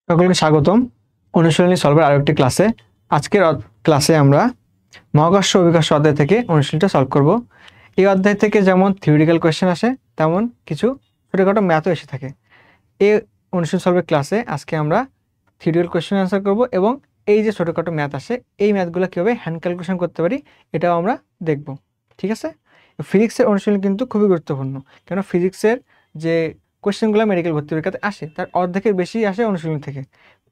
সকলকে স্বাগতম অনুশীলনী সলভের আরেকটি ক্লাসে। আজকের ক্লাসে আমরা মহাকর্ষ অভিকর্ষ অধ্যায় থেকে অনুশীলনীটা সলভ করব। এই অধ্যায় থেকে যেমন থিওরিটিক্যাল কোয়েশ্চেন আসে তেমন কিছু ছোটখাটো ম্যাথও এসে থাকে। এই অনুশীলনী সলভের ক্লাসে আজকে আমরা থিওরিটিক্যাল কোয়েশ্চেন অ্যান্সার করব এবং এই যে ছোটখাটো ম্যাথ আসে এই ম্যাথগুলো কীভাবে হ্যান্ড ক্যালকুলেশন করতে পারি এটাও আমরা দেখব। ঠিক আছে, ফিজিক্সের অনুশীলনী কিন্তু খুবই গুরুত্বপূর্ণ, কেন ফিজিক্সের যে কোয়েশ্চেনগুলো মেডিকেল ভর্তি পরীক্ষাতে আসে তার অর্ধেকের বেশি আসে অনুশীলনী থেকে।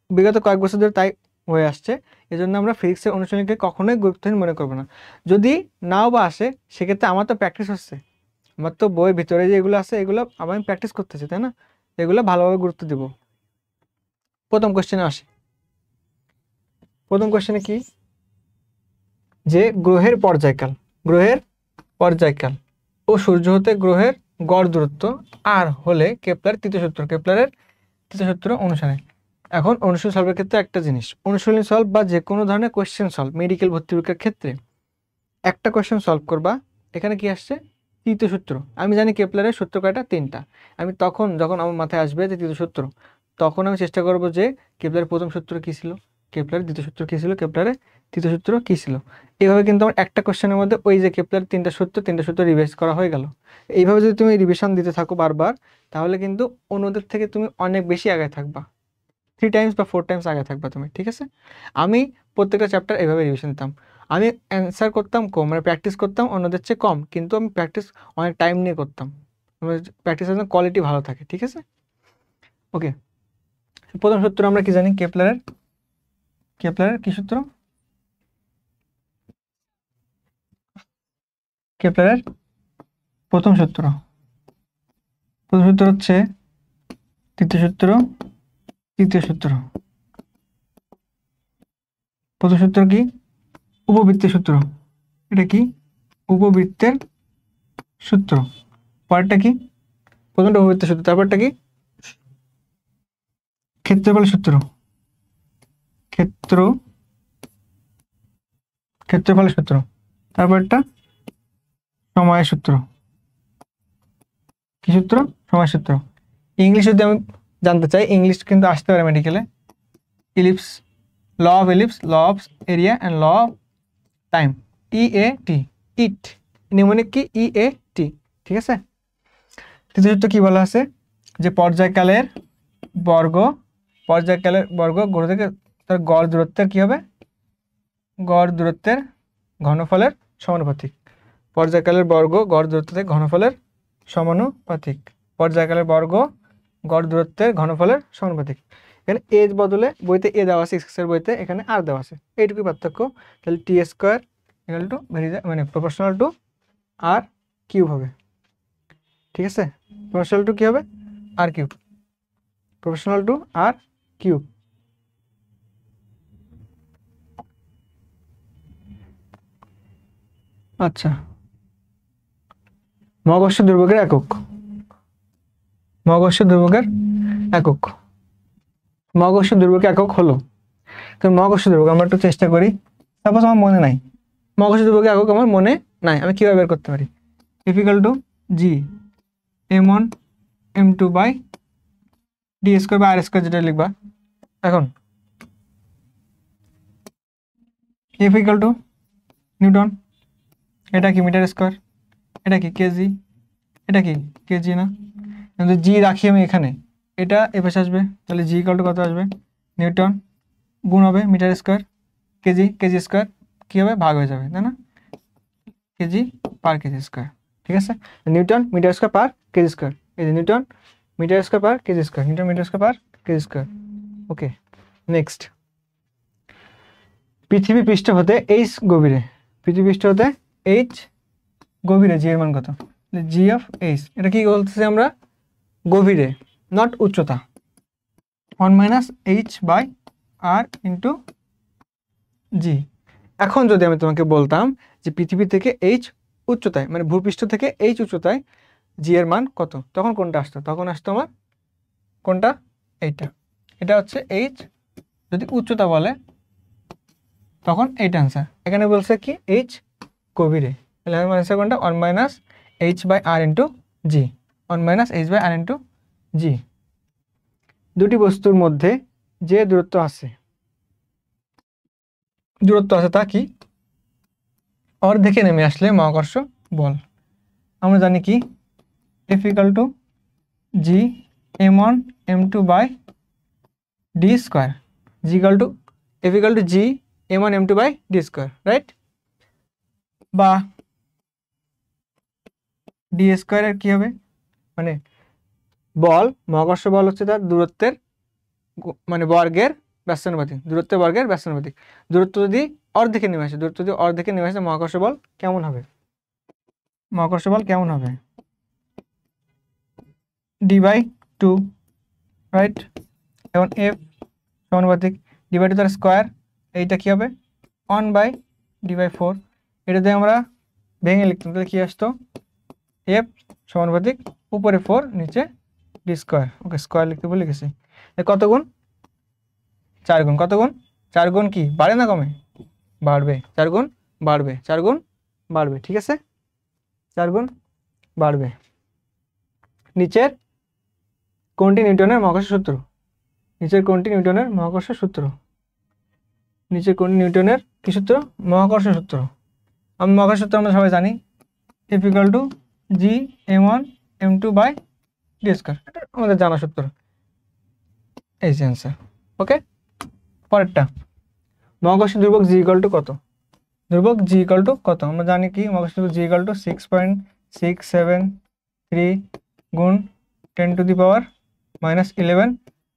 বিগত কয়েক বছর ধরে তাই হয়ে আসছে। এজন্য আমরা ফিজিক্সের অনুশীলনীকে কখনোই গুরুত্বহীন মনে করবো না। যদি নাও বা আসে সেক্ষেত্রে আমার তো প্র্যাকটিস হচ্ছে, আমার তো বইয়ের ভিতরে যে এগুলো আছে এগুলো আমি প্র্যাকটিস করতেছি, তাই না? এগুলো ভালোভাবে গুরুত্ব দেব। প্রথম কোয়েশ্চেনে আসি। প্রথম কোয়েশ্চেনে কি, যে গ্রহের পর্যায়কাল ও সূর্য হতে গ্রহের গড় দূরত্ব আর হলে কেপলারের তৃতীয় সূত্র অনুসারে। এখন অনুশীলনী সলভের ক্ষেত্রে একটা জিনিস, অনুশীলনী সলভ বা যে কোনো ধরনের কোয়েশ্চেন সলভ মেডিকেল ভর্তি পরীক্ষার ক্ষেত্রে একটা কোয়েশ্চেন সলভ করবা, এখানে কি আসছে তৃতীয় সূত্র। আমি জানি কেপলারের সূত্র কয়টা, 3টা। আমি যখন আমার মাথায় আসবে যে তৃতীয় সূত্র, তখন আমি চেষ্টা করব যে কেপলারের প্রথম সূত্র কী ছিল, কেপলারের দ্বিতীয় সূত্র কী ছিল, কেপলারের তৃতীয় সূত্র কী ছিল। এইভাবে কিন্তু আমার একটা কোয়েশ্চেনের মধ্যে ওই যে কেপলারের 3টা সূত্র রিভাইজ করা হয়ে গেল। এইভাবে যদি তুমি রিভিশন দিতে থাকো বারবার, তাহলে কিন্তু অন্যদের থেকে তুমি অনেক বেশি আগে থাকবা, 3 টাইমস বা 4 টাইমস আগে থাকবা তুমি। ঠিক আছে, আমি প্রত্যেকটা চ্যাপ্টার এইভাবে রিভিশন দিতাম। আমি অ্যান্সার করতাম কম, মানে প্র্যাকটিস করতাম অন্যদের চেয়ে কম, কিন্তু আমি প্র্যাকটিস অনেক টাইম নিয়ে করতাম। প্র্যাকটিসের জন্য কোয়ালিটি ভালো থাকে। ঠিক আছে, ওকে। প্রথম সূত্র আমরা কি জানি, কেপলারের কি সূত্র, কেপলারের প্রথম সূত্র হচ্ছে তৃতীয় সূত্র। প্রথম সূত্র কি, উপবৃত্তের সূত্র। এটা কি, উপবৃত্তের সূত্র। পরেরটা কি, প্রথমটা উপবৃত্তের সূত্র, তারপরটা কি, ক্ষেত্রফলের সূত্র। ক্ষেত্রফলের সূত্র। তারপরটা সময়ের সূত্র। কি সূত্র, সময়ের সূত্র। ইংলিশ যদি আমি জানতে চাই, ইংলিশ কিন্তু আসতে পারে মেডিকেলে। Ellipse, law of ellipse, law of area and law of time, EAT, eat mnemonic কি, EAT। ঠিক আছে, তৃতীয় সূত্র কি বলা আছে, যে পর্যায়কালের বর্গ গ্রহ থেকে তার গড় দূরত্বের কি হবে, গড় দূরত্বের ঘনফলের সমানুপাতিক। পর্যায়কালের বর্গ গড় দূরত্ব থেকে ঘনফলের সমানুপাতিক। পর্যায়কালের বর্গ গড় দূরত্বের ঘনফলের সমানুপাতিক। এখানে এর বদলে বইতে এ দেওয়া আছে, এর বইতে এখানে আর দেওয়া আছে, এইটুকুই পার্থক্য। তাহলে টি স্কোয়ার ইকুয়াল টু মানে প্রপোর্শনাল টু আর কিউব হবে। ঠিক আছে, প্রপোর্শনাল টু কি হবে, R cube, proportional to R cube. আচ্ছা, মহাকর্ষ দুর্ভোগের একক। মহাকর্ষ দুর্ভোগের একক হলো, কারণ মহাকর্ষ দুর্ভোগ আমরা একটু চেষ্টা করি। সাপোজ আমার মনে নাই, মহাকর্ষ দুর্ভোগের একক আমার মনে নাই, আমি কিভাবে বের করতে পারি, F = G m1 m2 by d square বা আর স্কোয়ার, যেটা লিখবা। এখন F = নিউটন, এটা কি মিটার স্কোয়ার, এটা কি কেজি, এটা কি কেজি না, কিন্তু জি রাখি আমি এখানে, এটা এপাশে আসবে, তাহলে G = কত আসবে, নিউটন গুণ হবে মিটার স্কোয়ার, কেজি স্কোয়ার কী হবে, ভাগ হয়ে যাবে, তাই না, কেজি পার কেজি স্কোয়ার। ঠিক আছে, newton metre square per KG square, এই যে newton metre square per KG square, newton metre square per KG square. Okay, next, পৃথিবী পৃষ্ঠ হতে H গভীরে জি এর মান কত, G অফ H। এটা কি বলতেছি আমরা, গভীরে, নট উচ্চতা, 1 - H/R × G। এখন যদি আমি তোমাকে বলতাম যে পৃথিবী থেকে H উচ্চতায়, মানে ভূপৃষ্ঠ থেকে H উচ্চতায় G এর মান কত, তখন কোনটা আসতো, তখন আসতো আমার কোনটা, এইটা। এটা হচ্ছে H, যদি উচ্চতা বলে তখন এইটা অ্যান্সার। এখানে বলছে কি H গভীরে, তাহলে আমার অ্যান্সার কোনটা, 1 - H/R × G, 1 - H/R × G। দুটি বস্তুর মধ্যে যে দূরত্ব আছে তা কি অর্ধেকে নেমে আসলে মহাকর্ষ বল। আমরা জানি কি F equal to G m1 m2 by D square, G equal to F equal to G m1 m2 by D square, right? বা ডি স্কোয়ারের কি হবে, মানে বল, মহাকর্ষ বল হচ্ছে তার দূরত্বের মানে বর্গের ব্যস্তানুপাতিক, দূরত্বের বর্গের ব্যস্তানুপাতিক। দূরত্ব যদি অর্ধেকে নেমে আসে, মহাকর্ষ বল কেমন হবে? মহাকর্ষ বল কেমন হবে? D by two, right? এখন এফ সমানুপাতিক ডি বাই টু তার স্কোয়ার, এইটা কি হবে 1 বাই ডি বাই 4। এটা দিয়ে আমরা ভেঙে লিখতাম, তাহলে কি আসতো এফ সমানুপাতিক উপরে 4 নিচে ডি স্কোয়ার। ওকে, স্কোয়ার লিখতে ভুলে গেছি। কত গুণ? 4 গুণ। কত গুণ? 4 গুণ কি বাড়ে না কমে? বাড়বে। 4 গুণ বাড়বে, 4 গুণ বাড়বে, ঠিক আছে? 4 গুণ বাড়বে। নিচের কোনটি নিউটনের মহাকর্ষ সূত্র? নিচের কোনটি নিউটনের মহাকর্ষ সূত্র? নিচের কোনটি নিউটনের কি সূত্র? মহাকর্ষ সূত্র। মহাকর্ষ সূত্র আমরা সবাই জানি, F equal to G m1 m2 by D square, এটা আমাদের জানা সূত্র। এই যে অ্যান্সার। ওকে, পরেরটা, মহাকর্ষ ধ্রুবক জি ইকুয়াল টু কত? ধ্রুবক জি ইকুয়াল টু কত? আমরা জানি কি মহাকর্ষ ধ্রুবক জি ইকুয়াল টু 6.673 গুণ 10⁻⁻11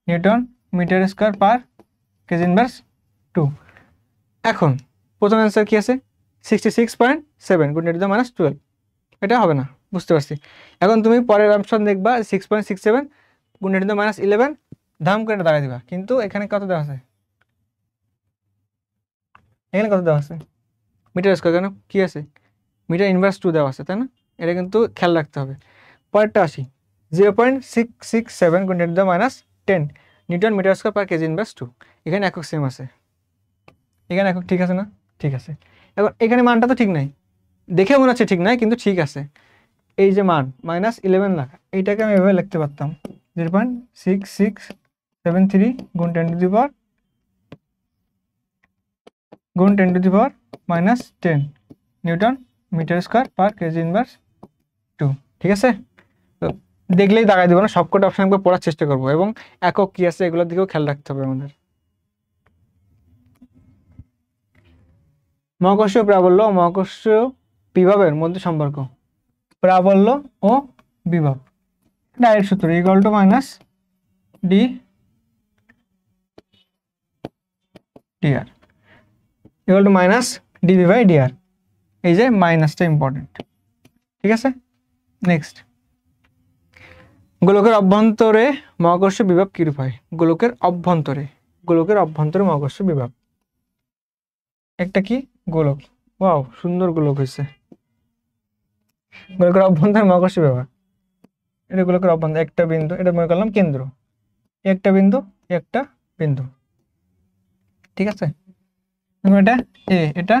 newton metre square per KG inverse 2। এখন প্রথম অ্যান্সার কি আছে? 66.7 গুণ 10⁻12। এটা হবে না, বুঝতে পারছি। এখন তুমি পরের অপশন দেখবা 6.67 গুণ 10⁻11, ধাম করে দাঁড়ায় দিবা। কিন্তু এখানে কত দেওয়া আছে? এখানে কত দেওয়া আছে? Metre square. কেন কি আছে? মিটার ইনভার্স 2 দেওয়া আছে, তাই না? এটা কিন্তু খেয়াল রাখতে হবে। পরেরটা আসি, 0.667 গুণ 10⁻10 newton metre square per KG inverse 2। এখানে একক সেম আছে, এখানে একক ঠিক আছে না? ঠিক আছে। এবার এখানে মানটা তো ঠিক নাই, দেখে মনে হচ্ছে ঠিক নাই, কিন্তু ঠিক আছে। এই যে মান -11 লাখ, এইটাকে আমি এভাবে লিখতে পারতাম 0.6673 গুণ 10⁻10 newton metre square per KG inverse 2। ঠিক আছে? তো দেখলেই দাগাই দেবো না, সবকটা অপশন একবার পড়ার চেষ্টা করবো, এবং একক কি আছে এগুলোর দিকেও খেয়াল রাখতে হবে আমাদের। মহাকর্ষ প্রাবল্য ও মহাকর্ষ বিভবের মধ্যে সম্পর্ক। প্রাবল্য ও বিভব ডাইরেক্ট সূত্র, equal to minus D D R, equal to minus D V by D R. এই যে মাইনাসটা ইম্পর্টেন্ট, ঠিক আছে? নেক্সট, গোলকের অভ্যন্তরে মহাকর্ষ বিভব কিরূপ হয়? গোলকের অভ্যন্তরে মহাকর্ষ বিভব। একটা কি গোলক, ওয়াও সুন্দর গোলক হয়েছে। গোলকের অভ্যন্তরে মহাকর্ষ বিভব, এটা গোলকের অভ্যন্তর একটা বিন্দু, এটা মনে করলাম কেন্দ্র, একটা বিন্দু একটা বিন্দু, ঠিক আছে? এটা এ, এটা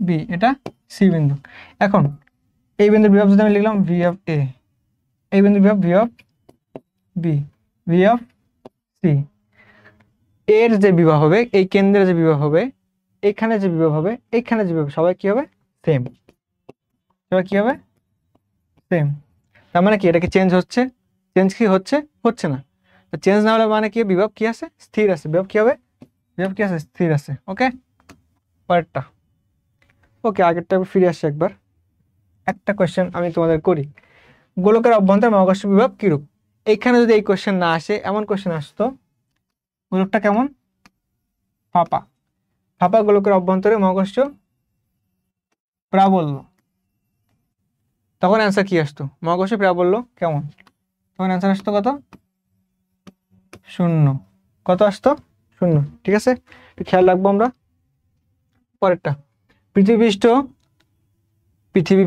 বি, এটা সি বিন্দু। এখন এই বিন্দুর বিভব যদি আমি লিখলাম ভি অফ এ, এই বিন্দুর বিভব V of B, V of C. এর যে বিভব হবে, এই কেন্দ্রের যে বিভব হবে, এখানে যে বিভব হবে, এইখানে যে বিভব, সবাই কি হবে? সেম। সবাই কি হবে? সেম। তার মানে কি এটা কি চেঞ্জ হচ্ছে? চেঞ্জ কি হচ্ছে? হচ্ছে না। তো চেঞ্জ না হলে মানে কি বিভব কি আছে? স্থির আছে। বিভব কি হবে? বিভব কি আছে? স্থির আছে। ওকে, পরেরটা। ওকে, আগেরটা ফিরে আসছে একবার। একটা কোয়েশ্চেন আমি তোমাদের করি, গোলকের অভ্যন্তরে মহাকর্ষ বিভব কিরূপ? এইখানে যদি এই কোয়েশ্চেন না আসে, এমন কোয়েশ্চেন আসতো, গোলকটা কেমন? ফাঁপা। ফাঁপা গোলকের অভ্যন্তরে মহাকর্ষ প্রাবল্য, তখন অ্যান্সার কি আসতো? মহাকর্ষ প্রাবল্য কেমন? তখন অ্যান্সার আসতো কত? 0। কত আসতো? 0। ঠিক আছে, একটু খেয়াল রাখবো আমরা। পরেরটা, পৃথিবী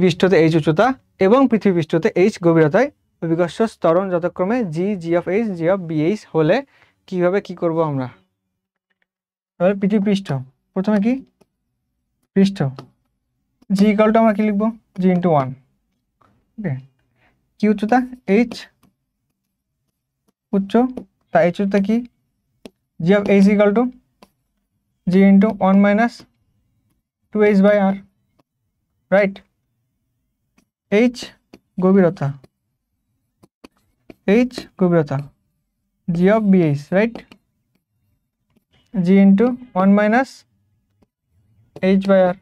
পৃষ্ঠতে এইচ উচ্চতা এবং পৃথিবী পৃষ্ঠতে এইচ গভীরতায় অভিকর্ষ ত্বরণ যথাক্রমে G of H, G of BH হলে কিভাবে কি করব আমরা? তাহলে পৃথিবী পৃষ্ঠ, প্রথমে কি পৃষ্ঠ, জি ইকুয়াল টু আমরা কি লিখবো? জি ইন্টু 1। ওকে, কি উচ্চতা? এইচ উচ্চতা, এইচ উচ্চতা কি? G of H equal to G into 1 minus 2h by R, right. H গভীরতা, এইচ গভীরতা, G of BH, right, G into 1 minus H by R,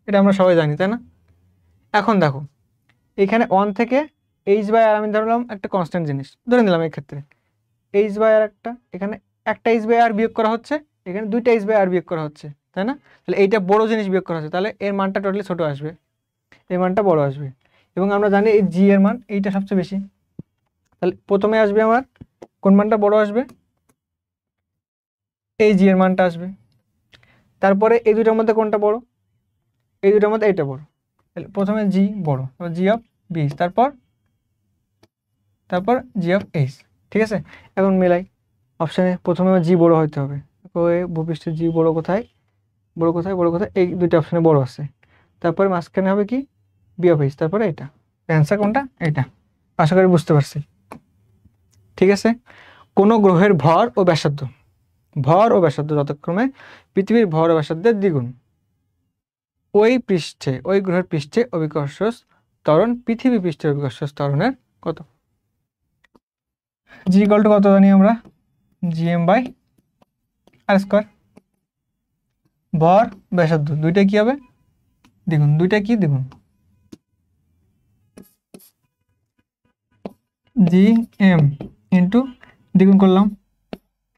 এটা আমরা সবাই জানি তাই না। এখন দেখো এখানে 1 থেকে এইচ বাই আর আমি ধরলাম একটা কনস্ট্যান্ট জিনিস ধরে নিলাম, এই ক্ষেত্রে এইচ বাই আর একটা, এখানে একটা এইচ বাই আর বিয়োগ করা হচ্ছে, এখানে দুইটা এইচ বাই আর বিয়োগ করা হচ্ছে তাই না। তাহলে এইটা বড় জিনিস বিয়োগ করা হচ্ছে, তাহলে এর মানটা টোটালি ছোট আসবে, এর মানটা বড় আসবে। এবং আমরা জানি এই জি এর মান এইটা সবচেয়ে বেশি, তাহলে প্রথমে আসবে আমার কোন মানটা বড় আসবে, এই জি এর মানটা আসবে। তারপরে এই দুইটার মধ্যে কোনটা বড়, এই দুইটার মধ্যে এইটা বড়, তাহলে প্রথমে জি বড়, জি অফ বিএইচ, তারপর জি অফ এইচ। ঠিক আছে, এখন মেলাই অপশানে প্রথমে জি বড় হইতে হবে, ভূপৃষ্ঠে জি বড় কোথায়, বড় কোথায়, বড় কোথায়, এই দুইটা অপশানে বড় আছে। তারপরে মাঝখানে হবে কি বি অফ এইচ, তারপরে এটা অ্যান্সার কোনটা, এটা। আশা করি বুঝতে পারছি। ঠিক আছে, কোনো গ্রহের ভর ও ব্যাসার্ধ, ভর ও ব্যাসার্ধ যথাক্রমে পৃথিবীর ভর ও ব্যাসার্ধের দ্বিগুণ, ওই গ্রহের পৃষ্ঠে অভিকর্ষ ত্বরণ পৃথিবী পৃষ্ঠের অভিকর্ষ ত্বরণের কত। জি ইকুয়াল টু কত জানি আমরা, জিএম বাই আর স্কোয়ার। ভর ব্যাসার্ধ দুইটা কি হবে দ্বিগুণ, দুইটা কি দ্বিগুণ, জি এম ইন্টু দ্বিগুণ করলাম,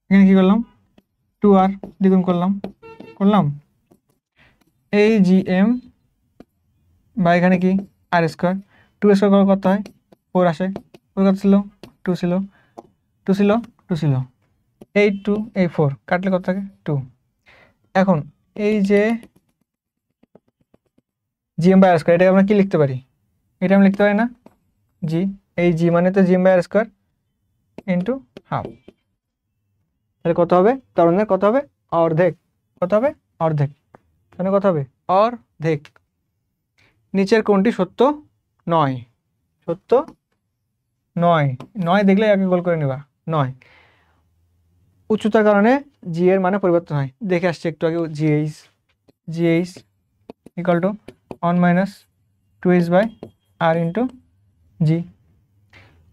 এখানে কি করলাম 2r দ্বিগুণ করলাম এই জি এম বা এখানে কি আর স্কোয়ার, 2 স্কোয়ার করে কত হয় 4 আসে, কত ছিল 2 ছিল, 2 ছিল 2 ছিল, এই 2 এই 4 কাটলে কত থাকে 2। এখন এই যে জিএম বাই আর স্কোয়ার, এটা আমরা কি লিখতে পারি, এটা আমি লিখতে পারি না জি, এই জি মানে তো G M by R square into half, তাহলে কত হবে ত্বরণের কত হবে অর্ধেক, কত হবে অর্ধেক, তাহলে কত হবে অর্ধেক। নিচের কোনটি সত্য নয়, সত্য নয়, নয় দেখলে আগে গোল করে নেবা, নয়। উচ্চতার কারণে জি এর মানে পরিবর্তন হয়, দেখে আসছে একটু আগে, GH equal to 1 minus 2h by R into G.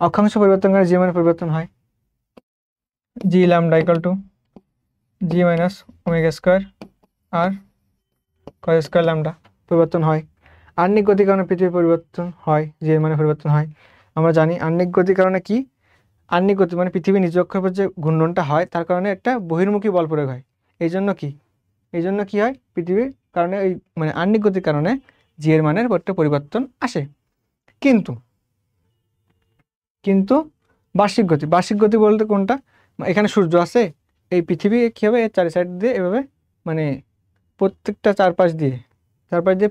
অক্ষাংশ পরিবর্তন করে জি মানে পরিবর্তন হয়, G lambda equal to G minus omega square R cos square lambda পরিবর্তন হয়। আহ্নিক গতির কারণে পৃথিবীর পরিবর্তন হয়, জি এর মানে পরিবর্তন হয়। আমরা জানি আহ্নিক গতির কারণে কি, আহ্নিক গতি মানে পৃথিবীর নিজ অক্ষের যে ঘূর্ণনটা হয় তার কারণে একটা বহির্মুখী বল প্রয়োগ হয়, এই জন্য কি হয় পৃথিবীর কারণে ওই মানে আহ্নিক গতির কারণে জি এর মানের একটা পরিবর্তন আসে। কিন্তু বার্ষিক গতি বলতে কোনটা, এখানে সূর্য আছে, এই পৃথিবী কী হবে এর চারি সাইড দিয়ে এভাবে মানে প্রত্যেকটা চারপাশ দিয়ে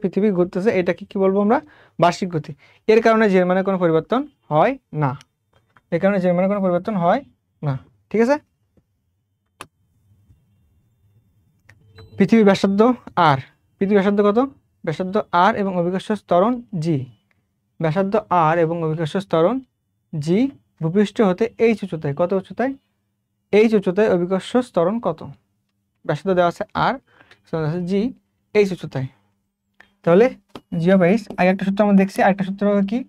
পৃথিবী ঘুরতেছে, এটাকে কি বলবো আমরা বার্ষিক গতি। এর কারণে যে মানে কোনো পরিবর্তন হয় না, এর কারণে যে মানে কোনো পরিবর্তন হয় না। ঠিক আছে, পৃথিবীর ব্যাসার্ধ আর, পৃথিবীর ব্যাসার্ধ কত, ব্যাসার্ধ আর এবং অভিকর্ষ ত্বরণ জি, ব্যাসার্ধ আর এবং অভিকর্ষ ত্বরণ জি, ভূপৃষ্ঠ হতে এইচ উচ্চতায়, কত উচ্চতায় এইচ উচ্চতায় অভিকর্ষ ত্বরণ কত, ব্যাসার্ধ দেওয়া আছে আর, জি এইচ উচ্চতায়। তাহলে জি অফ এইচ, আগে একটা সূত্র আমরা দেখছি, আরেকটা সূত্র হবে কি,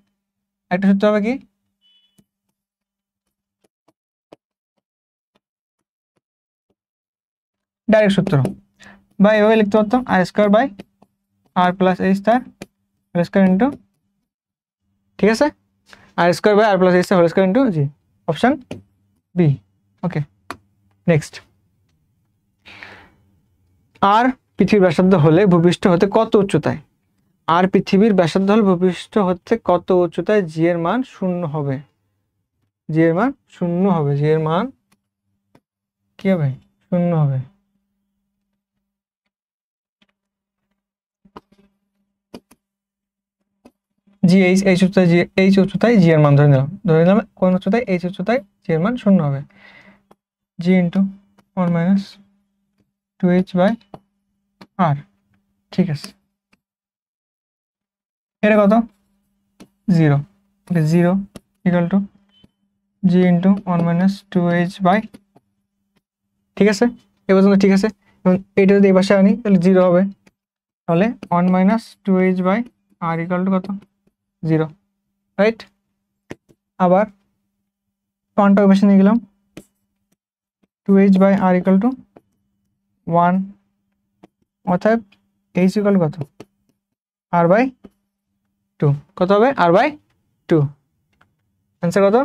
একটা সূত্র হবে কি ডাইরেক্ট সূত্র, বা এভাবে লিখতে পারতাম R square by R plus H তার হোল স্কোয়ার ইন্টু, ঠিক আছে, R square by R plus H তার whole square into G, option B. Okay, next, R পৃথিবীর ব্যাসার্ধ হলে ভূপৃষ্ঠ হতে কত উচ্চতায়, আর পৃথিবীর ব্যাসার্ধ হলে ভূপৃষ্ঠ হতে কত উচ্চতায় জি এর মান শূন্য হবে, জি এর মান শূন্য হবে, জি এর মান কি হবে শূন্য হবে। জি এইচ উচ্চতায়, জি এর মান ধরে নিলাম কোন উচ্চতায় এইচ উচ্চতায় জি এর মান শূন্য হবে, G into 1 minus 2h by R. ঠিক আছে, এটা কত 0, okay 0 equal to G into 1 minus 2h by, ঠিক ঠিক আছে, এ পর্যন্ত ঠিক আছে। এবং এইটা যদি এই পাশে আনি তাহলে 0 হবে, তাহলে 1 - 2h by r equal to কত, 0, রাইট। আবার 1টা ওই পাশে নিয়ে গেলাম, 2h by r equal to 1, অতএব h ইকুয়াল কত, r বাই 2, কত হবে, r বাই 2, অ্যান্সার কত,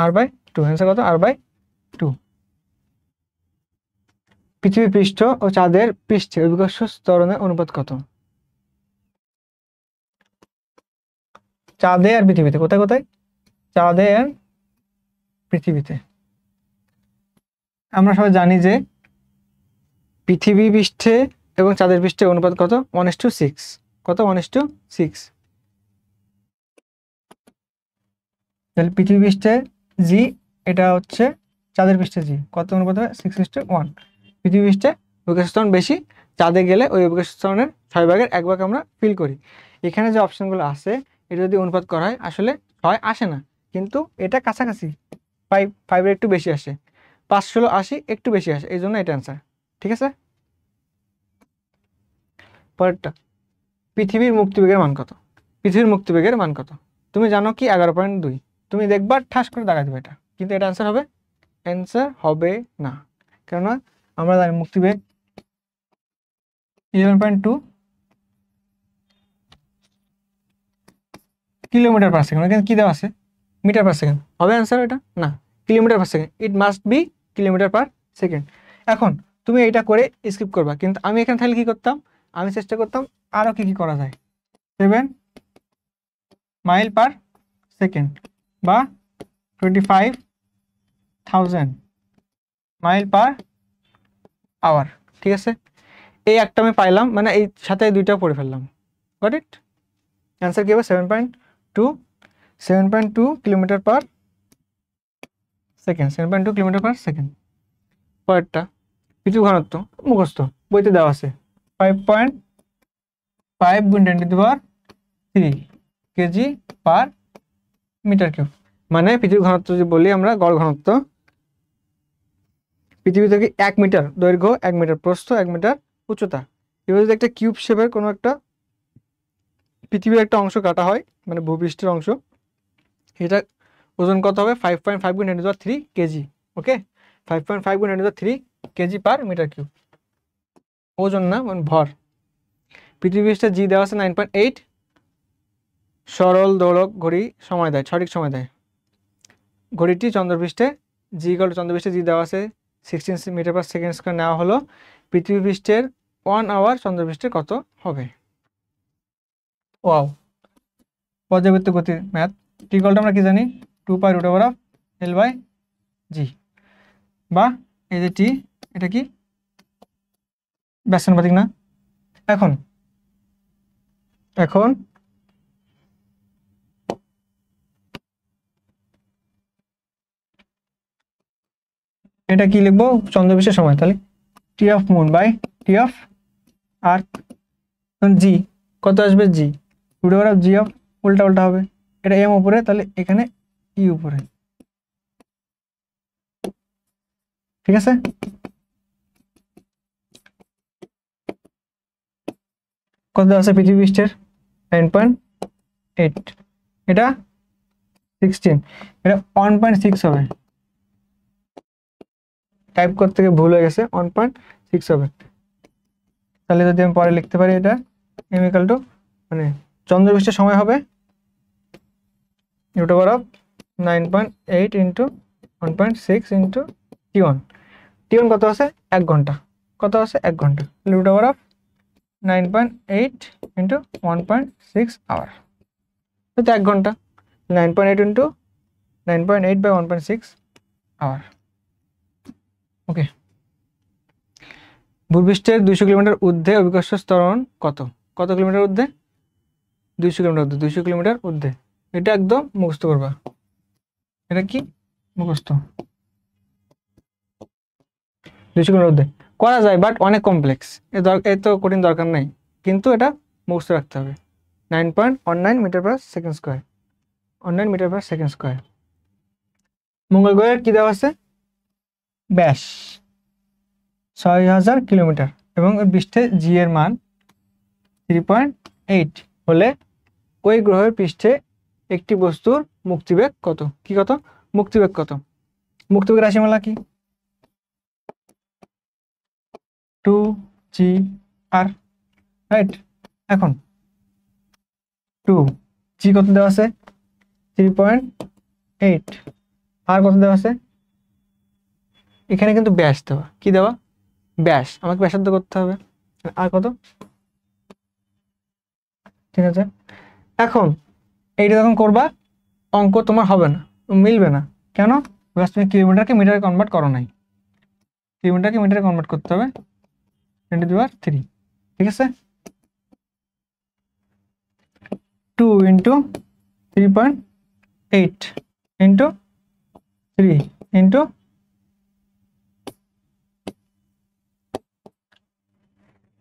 r বাই 2, অ্যান্সার কত, r বাই 2। পৃথিবী পৃষ্ঠ ও চাঁদের পৃষ্ঠে অভিকর্ষ ত্বরণের অনুপাত কত? চাঁদে আর পৃথিবীতে, কোথায় কোথায়, চাঁদে আর পৃথিবীতে। আমরা সবাই জানি যে পৃথিবী পৃষ্ঠে এবং চাঁদের পৃষ্ঠে অনুপাত কত, 1:6, কত, 1:6। তাহলে পৃথিবী পৃষ্ঠে জি, এটা হচ্ছে চাঁদের পৃষ্ঠে জি, কত অনুপাত হবে, 6:1। পৃথিবী পৃষ্ঠে অভিকর্ষ ত্বরণ বেশি, চাঁদে গেলে ওই অভিকর্ষ ত্বরণের 6 ভাগের 1 ভাগ আমরা ফিল করি। এখানে যে অপশনগুলো আছে এটা যদি অনুপাত করা হয় আসলে 6 আসে না, কিন্তু এটা কাছাকাছি, 5 একটু বেশি আসে, 5-16-80 একটু বেশি আসে, এই জন্য এটা অ্যান্সার, ঠিক আছে। পরেরটা, পৃথিবীর মুক্তিবেগের মান কত? পৃথিবীর মুক্তিবেগের মান কত? তুমি জানো কি 11.2, তুমি দেখবা ঠাস করে দাঁড়ায় দেবে এটা, কিন্তু এটা অ্যান্সার হবে, অ্যান্সার হবে না, কেননা আমরা জানি মুক্তিবেগ 11.2 কিলোমিটার পার সেকেন্ড, এখানে কি দেওয়া আছে, মিটার পার সেকেন্ড, হবে অ্যান্সার এটা না, kilometre per second, it must be kilometre per second. এখন তুমি এইটা করে স্কিপ করবা, কিন্তু আমি এখানে তাহলে কি করতাম, আমি চেষ্টা করতাম আরও কি কি করা যায়, 7 মাইল পার সেকেন্ড বা 25,000 মাইল পার আওয়ার, ঠিক আছে। এই একটা আমি পাইলাম, মানে এই সাথে এই দুইটা পড়ে ফেললাম, গট ইট। অ্যান্সার কি হবে, 7.2 kilometre per second, 7.2 kilometre per second. পরেরটা, পৃথিবী ঘনত্ব মুখস্থ, বইতে দেওয়া আছে 5.5 × 10⁻³ কেজি পার মিটার কিউব। মানে পৃথিবীর ঘনত্ব যদি বলি আমরা, গড় ঘনত্ব পৃথিবী থেকে 1 মিটার দৈর্ঘ্য, 1 মিটার প্রস্থ, 1 মিটার উচ্চতা, এবার যদি একটা কিউব শেপের কোনো একটা পৃথিবীর একটা অংশ কাটা হয়, মানে ভূপৃষ্ঠের অংশ, এটা ওজন কত হবে, 5.5 × 10⁻³ কেজি, ওকে, 5.5 × 10⁻³ কেজি পার মিটার কিউব, ওজন না, মানে ভর। পৃথিবী পৃষ্ঠে জি দেওয়া আছে 9.8, সরল দোলক ঘড়ি সময় দেয়, সঠিক সময় দেয়। ঘড়িটি চন্দ্রপৃষ্ঠে জি ইকুয়াল টু, চন্দ্রপৃষ্ঠে জি দেওয়া আছে 16 মিটার পার সেকেন্ড স্কয়ার নেওয়া হলো, পৃথিবী পৃষ্ঠের 1 আওয়ার চন্দ্রপৃষ্ঠে কত হবে? ওয়াও, পর্যাবৃত্ত গতির ম্যাথ, টি ইকুয়াল টু আমরা কি জানি, 2π√L/g, বা এই যে টি, এটা কি ব্যাসানুপাতিক না। এখন এটা কি লিখবো, চন্দ্রপৃষ্ঠের সময়, তাহলে T of moon by T of earth, G কত আসবে, জি √g অফ, উল্টা উল্টা হবে, এটা এম উপরে, তাহলে এখানে ই উপরে, ঠিক আছে। কত আছে পৃথিবী পৃষ্ঠের, 9.8, এটা 16, এটা 1.6 হবে, টাইপ করতে গিয়ে ভুল হয়ে গেছে, 1.6 হবে। তাহলে যদি আমি পরে লিখতে পারি, এটা এম ইকুয়াল টু, মানে চন্দ্রপৃষ্ঠের সময় হবে √9.8 × 1.6 × T1, T1 কত আছে, 1 ঘন্টা, কত আছে 1 ঘন্টা, √9.8 × 1.6 আওয়ার, তো 1 ঘন্টা, 9.8 × 9.8/1.6 আওয়ার, ওকে। ভূপৃষ্ঠের 200 কিলোমিটার ঊর্ধ্বে অভিকর্ষ ত্বরণ কত? কত কিলোমিটার ঊর্ধ্বে, 200 কিলোমিটার ঊর্ধ্বে, 200 কিলোমিটার ঊর্ধ্বে, এটা একদম মুখস্থ করবা, এটা কি মুখস্থ, 200 কিলোমিটার ঊর্ধ্বে করা যায়, বাট অনেক কমপ্লেক্স, এত কঠিন দরকার নাই, কিন্তু এটা মুখস্থ রাখতে হবে। 9.19 metre per second square, 19 metre per second square. মঙ্গল গ্রহের কি দেওয়া আছে, ব্যাস, 6000 কিলোমিটার এবং ওই পৃষ্ঠে জি এর মান 3.8 হলে ওই গ্রহের পৃষ্ঠে একটি বস্তুর মুক্তিবেগ কত? কি কত? মুক্তিবেগ কত? মুক্তিবেগ রাশিমালা কি? 2g/, right? এখন 2g কত দেওয়া আছে? 3.8। আর কত দেওয়া আছে? এখানে কিন্তু ব্যাস দেওয়া। কি দেওয়া? ব্যাস। আমাকে ব্যাসার্ধ করতে হবে। আর কত? ঠিক আছে। এখন এইটা যখন করবা অঙ্ক তোমার হবে না, মিলবে না। কেন? বিকজ তুমি কিলোমিটারকে মিটারে কনভার্ট করো নাই। কিলোমিটারকে মিটারে কনভার্ট করতে হবে 10⁻³ ঠিক আছে। 2 × 3.8 × 3 ×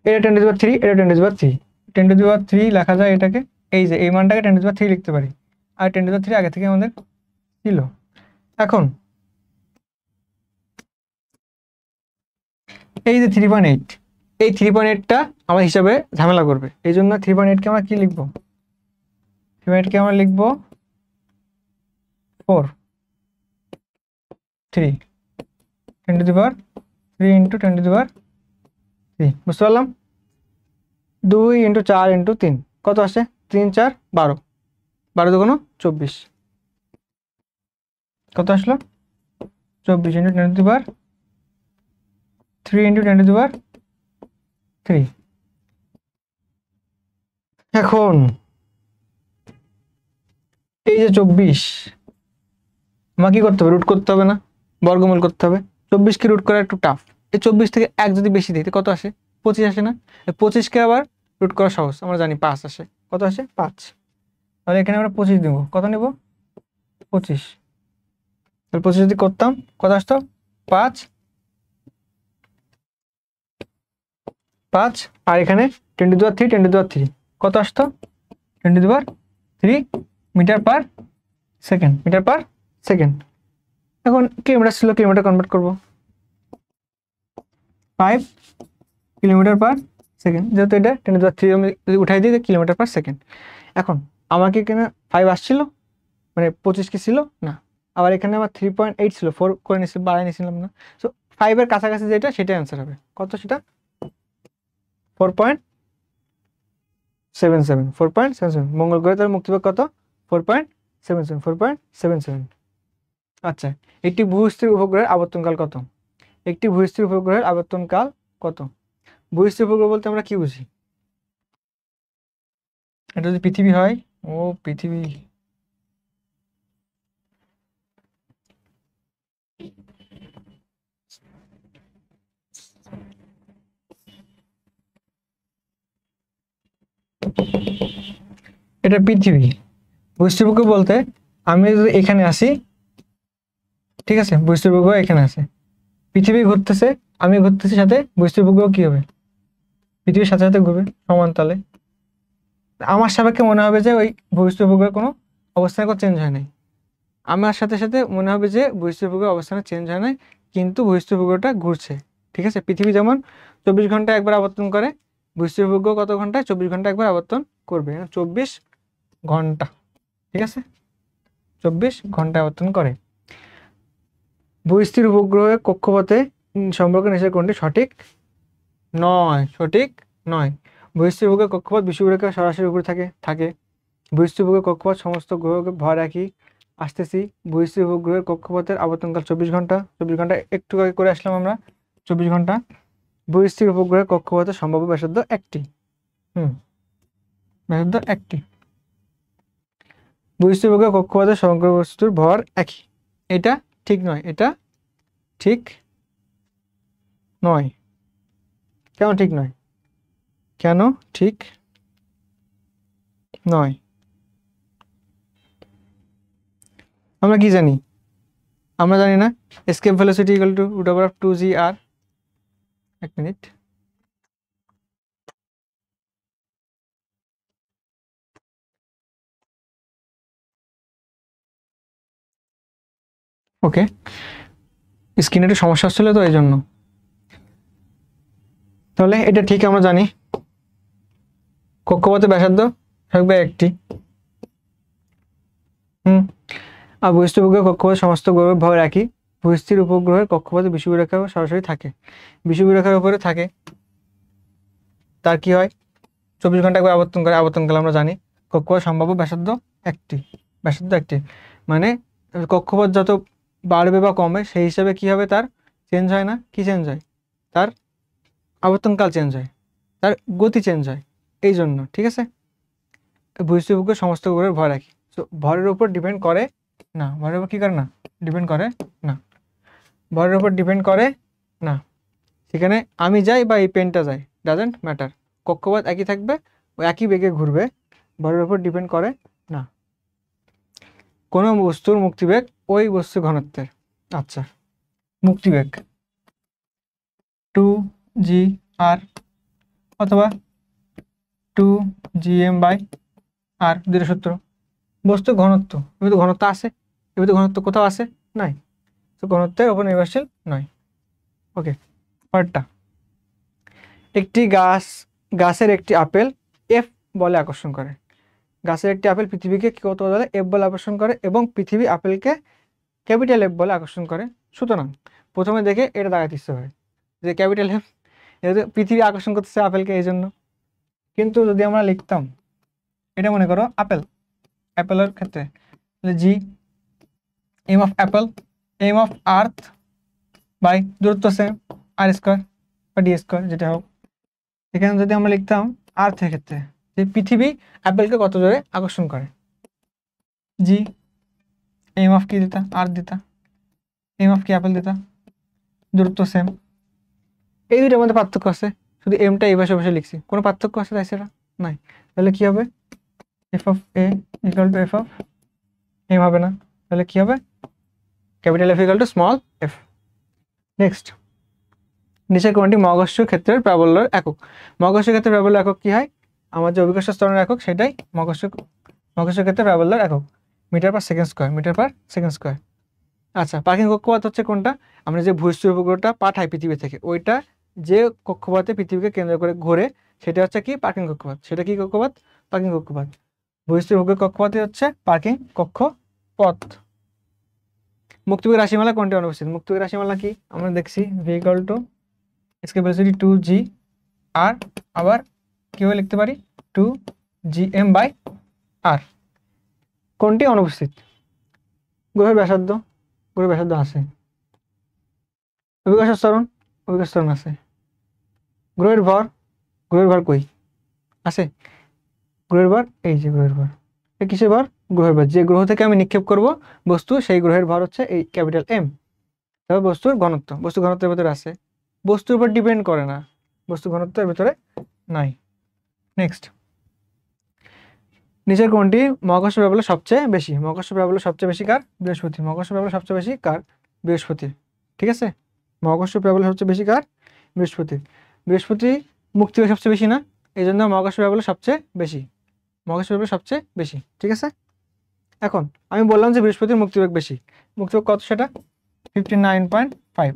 এটা 10⁻³ এটা 10⁻³ 10⁻³ লেখা যায় এটাকে, এই যে এই মানটাকে 10⁻³ লিখতে পারি, আর 10⁻³ আগে থেকে আমাদের ছিল। এখন এই যে 3.8, এই 3.8টা আমার হিসাবে ঝামেলা করবে, এই জন্য 3.8কে আমরা কি লিখবো? 3.8কে আমরা লিখবো 4 3 10⁻³ × 10⁻³। বুঝতে পারলাম? 2 × 4 × 3 কত আসে? 3 4 12, 12 2 24। কত আসলো? 24 × 10⁻³ × 10⁻³। এখন এই যে 24, আমাকে কি করতে হবে? রুট করতে হবে না? বর্গমূল করতে হবে। 24কে রুট করা একটু টাফ। এই 24 থেকে 1 যদি বেশি দিই কত আসে? 25 আসে না? 25কে আবার রুট করা সহজ, আমরা জানি 5 আসে। কত আসে? 5। তাহলে এখানে আমরা 25 দেবো। কত নেব? 25। তাহলে 25 যদি করতাম কত আসতো? 5 5, আর এখানে 10⁻³ 10⁻³ কত আসতো? 10⁻³ মিটার/সেকেন্ড, মিটার/সেকেন্ড। এখন কিলোমিটার ছিল, কিলোমিটার কনভার্ট করব 5 কিলোমিটার/সেকেন্ড, যেহেতু এটা 10⁻³ আমি যদি উঠাই দিই কিলোমিটার/সেকেন্ড। এখন আমাকে এখানে 5 আসছিল, মানে 25 কি ছিল না, আবার এখানে আমার 3.8 ছিল, 4 করে নিয়েছিল, বাড়াই নিয়েছিলাম না। সো 5 এর কাছাকাছি যেটা সেটা অ্যান্সার হবে। কত সেটা? 4.77 4.77। মঙ্গল গ্রহে তার মুক্তিবেগ কত? 4.77 4.77। আচ্ছা, একটি ভূস্থির উপগ্রহের আবর্তনকাল কত? একটি ভূস্থির উপগ্রহের আবর্তনকাল কত? ভূস্থির উপগ্রহ বলতে আমরা কি বুঝি? এটা যদি পৃথিবী হয়, ও পৃথিবী, এটা পৃথিবী। ভূস্থির উপগ্রহ বলতে আমি যদি এখানে আসি, ঠিক আছে, ভূস্থির উপগ্রহ এখানে আছে, পৃথিবী ঘুরতেছে, আমি ঘুরতেছি সাথে, ভূস্থির উপগ্রহ কি হবে? পৃথিবীর সাথে সাথে ঘুরবে সমান তালে। আমার সাপেক্ষে মনে হবে যে ওই ভূস্থির উপগ্রহের কোনো অবস্থানে কোনো চেঞ্জ হয় নাই। আমার সাথে সাথে মনে হবে যে ভূস্থির উপগ্রহের অবস্থানে চেঞ্জ হয় নাই, কিন্তু ভূস্থির উপগ্রহটা ঘুরছে। ঠিক আছে, পৃথিবী যেমন 24 ঘন্টায় একবার আবর্তন করে, ভূস্থির উপগ্রহ কত ঘন্টায়? 24 ঘন্টায় একবার আবর্তন করবে, 24 ঘন্টা। ঠিক আছে, 24 ঘন্টা আবর্তন করে। ভূস্থির উপগ্রহের কক্ষপথে সম্পর্কে নিচের কোনটি সঠিক নয়? সঠিক নয়। ভূস্থির উপগ্রহের কক্ষপথ বিষুবরেখার সরাসরি উপরে থাকে। ভূস্থির উপগ্রহের কক্ষপথ সমস্ত গ্রহকে ভর একই। আসতেছি, ভূস্থির উপগ্রহের কক্ষপথের আবর্তনকাল 24 ঘন্টা। 24 ঘন্টা একটু আগে করে আসলাম আমরা, 24 ঘন্টা। ভূস্থির উপগ্রহের কক্ষপথের সম্ভাব্য ব্যাসার্ধ 1টি। ব্যাসার্ধ 1টি। ভূস্থির উপগ্রহের কক্ষপথের সমগ্র বস্তুর ভর একই। এটা ঠিক নয়, এটা ঠিক নয়। কেন ঠিক নয়? কেন ঠিক নয়? আমরা কি জানি? আমরা জানি না escape velocity equal two √2gr। এক মিনিট, ওকে, স্ক্রিনে একটু সমস্যা হচ্ছিল তো এই জন্য। তাহলে এটা ঠিক আমরা জানি কক্ষপথের ব্যাসার্ধ থাকবে একটি। আর ভূস্থির উপগ্রহ কক্ষপথ সমস্ত গ্রহের ভর একই। ভূস্থির উপগ্রহের কক্ষপথে বিষুবীয় রেখা সরাসরি থাকে। বিষুবীয় রেখার উপরে থাকে, তার কি হয় 24 ঘন্টা একবার আবর্তন করে। আবর্তনকাল আমরা জানি। কক্ষপথ সম্ভাব্য ব্যাসার্ধ একটি, ব্যাসার্ধ একটি মানে কক্ষপথ যত বাড়বে বা কমে সেই হিসাবে কি হবে, তার চেঞ্জ হয় না, কি চেঞ্জ হয়, তার আবর্তনকাল চেঞ্জ হয়, তার গতি চেঞ্জ হয়, এই জন্য। ঠিক আছে, ভূস্থির উপগ্রহ সমস্ত গ্রহের ভর একই। তো ভরের উপর ডিপেন্ড করে না, ভরের উপর কি করে না, ডিপেন্ড করে না, ভরের উপর ডিপেন্ড করে না। সেখানে আমি যাই বা এই পেনটা যায়, ডাজেন্ট ম্যাটার, কক্ষপথ একই থাকবে, ও একই বেগে ঘুরবে, ভরের উপর ডিপেন্ড করে না। কোনো বস্তুর মুক্তিবেগ ওই বস্তুর ঘনত্বের। আচ্ছা, মুক্তিবেগ 2g/r অথবা 2gm/r, দুটো সূত্র। বস্তুর ঘনত্ব, এবার তো ঘনত্ব আছে, এবার তো ঘনত্ব কোথাও আছে নাই, তো ঘনত্বের উপর নির্ভরশীল নয়। ওকে, পরেরটা, একটি গাছের একটি আপেল এফ বলে আকর্ষণ করে। গাছের একটি আপেল পৃথিবীকে কত বলে, এফ বলে আকর্ষণ করে, এবং পৃথিবী আপেলকে ক্যাপিটাল এফ বলে আকর্ষণ করে। সুতরাং প্রথমে দেখে এটা দাগাতে ইচ্ছে হয় যে ক্যাপিটাল এফ, এটা পৃথিবী আকর্ষণ করতেছে আপেলকে, এই জন্য। কিন্তু যদি আমরা লিখতাম এটা, মনে করো আপেল, অ্যাপেলের ক্ষেত্রে G M of apple, M of earth by দূরত্ব সেম আর স্কোয়ার বা ডি স্কোয়ার, যেটা হোক। এখানে যদি আমরা লিখতাম আর্থের ক্ষেত্রে যে পৃথিবী অ্যাপেলকে কত জোরে আকর্ষণ করে, জি এম অফ কি দিতা, আর্থ দিতা, এম অফ কি অ্যাপেল দিতা, দূরত্ব সেম। এই দুইটার মধ্যে পার্থক্য আছে, শুধু এমটা এই বসে লিখছি, কোনো পার্থক্য আছে তাই সেটা নাই। তাহলে কি হবে, F of A equal to F of M হবে না, তাহলে কি হবে, capital F equal to small F. Next, নিচের কোনটি মহাকর্ষ ক্ষেত্রের প্রাবল্যের একক। মহাকর্ষ ক্ষেত্রের প্রাবল্য একক কি হয়, আমার যে অভিকর্ষ স্তরণের একক সেটাই মহাকর্ষ ক্ষেত্রের প্রাবল্যের একক, metre per second square, metre per second square. আচ্ছা, পার্কিং কক্ষপথ হচ্ছে কোনটা, আমরা যে ভূস্থির উপগ্রহটা পাঠাই পৃথিবী থেকে, ওইটা যে কক্ষপথে পৃথিবীকে কেন্দ্র করে ঘোরে সেটা হচ্ছে কি পার্কিং কক্ষপথ। সেটা কি কক্ষপথ, পার্কিং কক্ষপথ। ভূস্থির উপগ্রহ কক্ষপথই হচ্ছে পার্কিং কক্ষপথ। মুক্তিবেগ রাশিমালা কোনটি অনুপস্থিত। মুক্তিবেগ রাশিমালা কি আমরা দেখছি, V equal two SK velocity 2g/r, আবার কিভাবে লিখতে পারি 2gm/r। কোনটি অনুপস্থিত, গ্রহের ব্যাসার্ধ, গ্রহের ব্যাসার্ধ আছে, অভিকর্ষ স্তরণ, অভিকর্ষ স্তরণ আছে, গ্রহের ভর, গ্রহের ভর কই আছে, গ্রহের ভর এই যে গ্রহের ভর, এই কিসের ভর, গ্রহের ভর। যে গ্রহ থেকে আমি নিক্ষেপ করব বস্তু সেই গ্রহের ভর হচ্ছে এই ক্যাপিটাল এম। তবে বস্তুর ঘনত্ব, বস্তু ঘনত্বের ভেতরে আছে, বস্তুর উপর ডিপেন্ড করে না, বস্তু ঘনত্বের ভেতরে নাই। নেক্সট, নিচের কোনটি মহাকর্ষ প্রাবল্য সবচেয়ে বেশি। মহাকর্ষ প্রাবল্য সবচেয়ে বেশি কার, বৃহস্পতি। মহাকর্ষ প্রাবল্য সবচেয়ে বেশি কার, বৃহস্পতির। ঠিক আছে, মহাকর্ষ প্রাবল্য সবচেয়ে বেশি কার, বৃহস্পতি। বৃহস্পতি মুক্তিবেগ সবচেয়ে বেশি না, এই জন্য মহাকর্ষ প্রাবল্য সবচেয়ে বেশি, মহাকর্ষ প্রাবল্য সবচেয়ে বেশি। ঠিক আছে, এখন আমি বললাম যে বৃহস্পতির মুক্তিবেগ বেশি, মুক্তিবেগ কত সেটা 59.5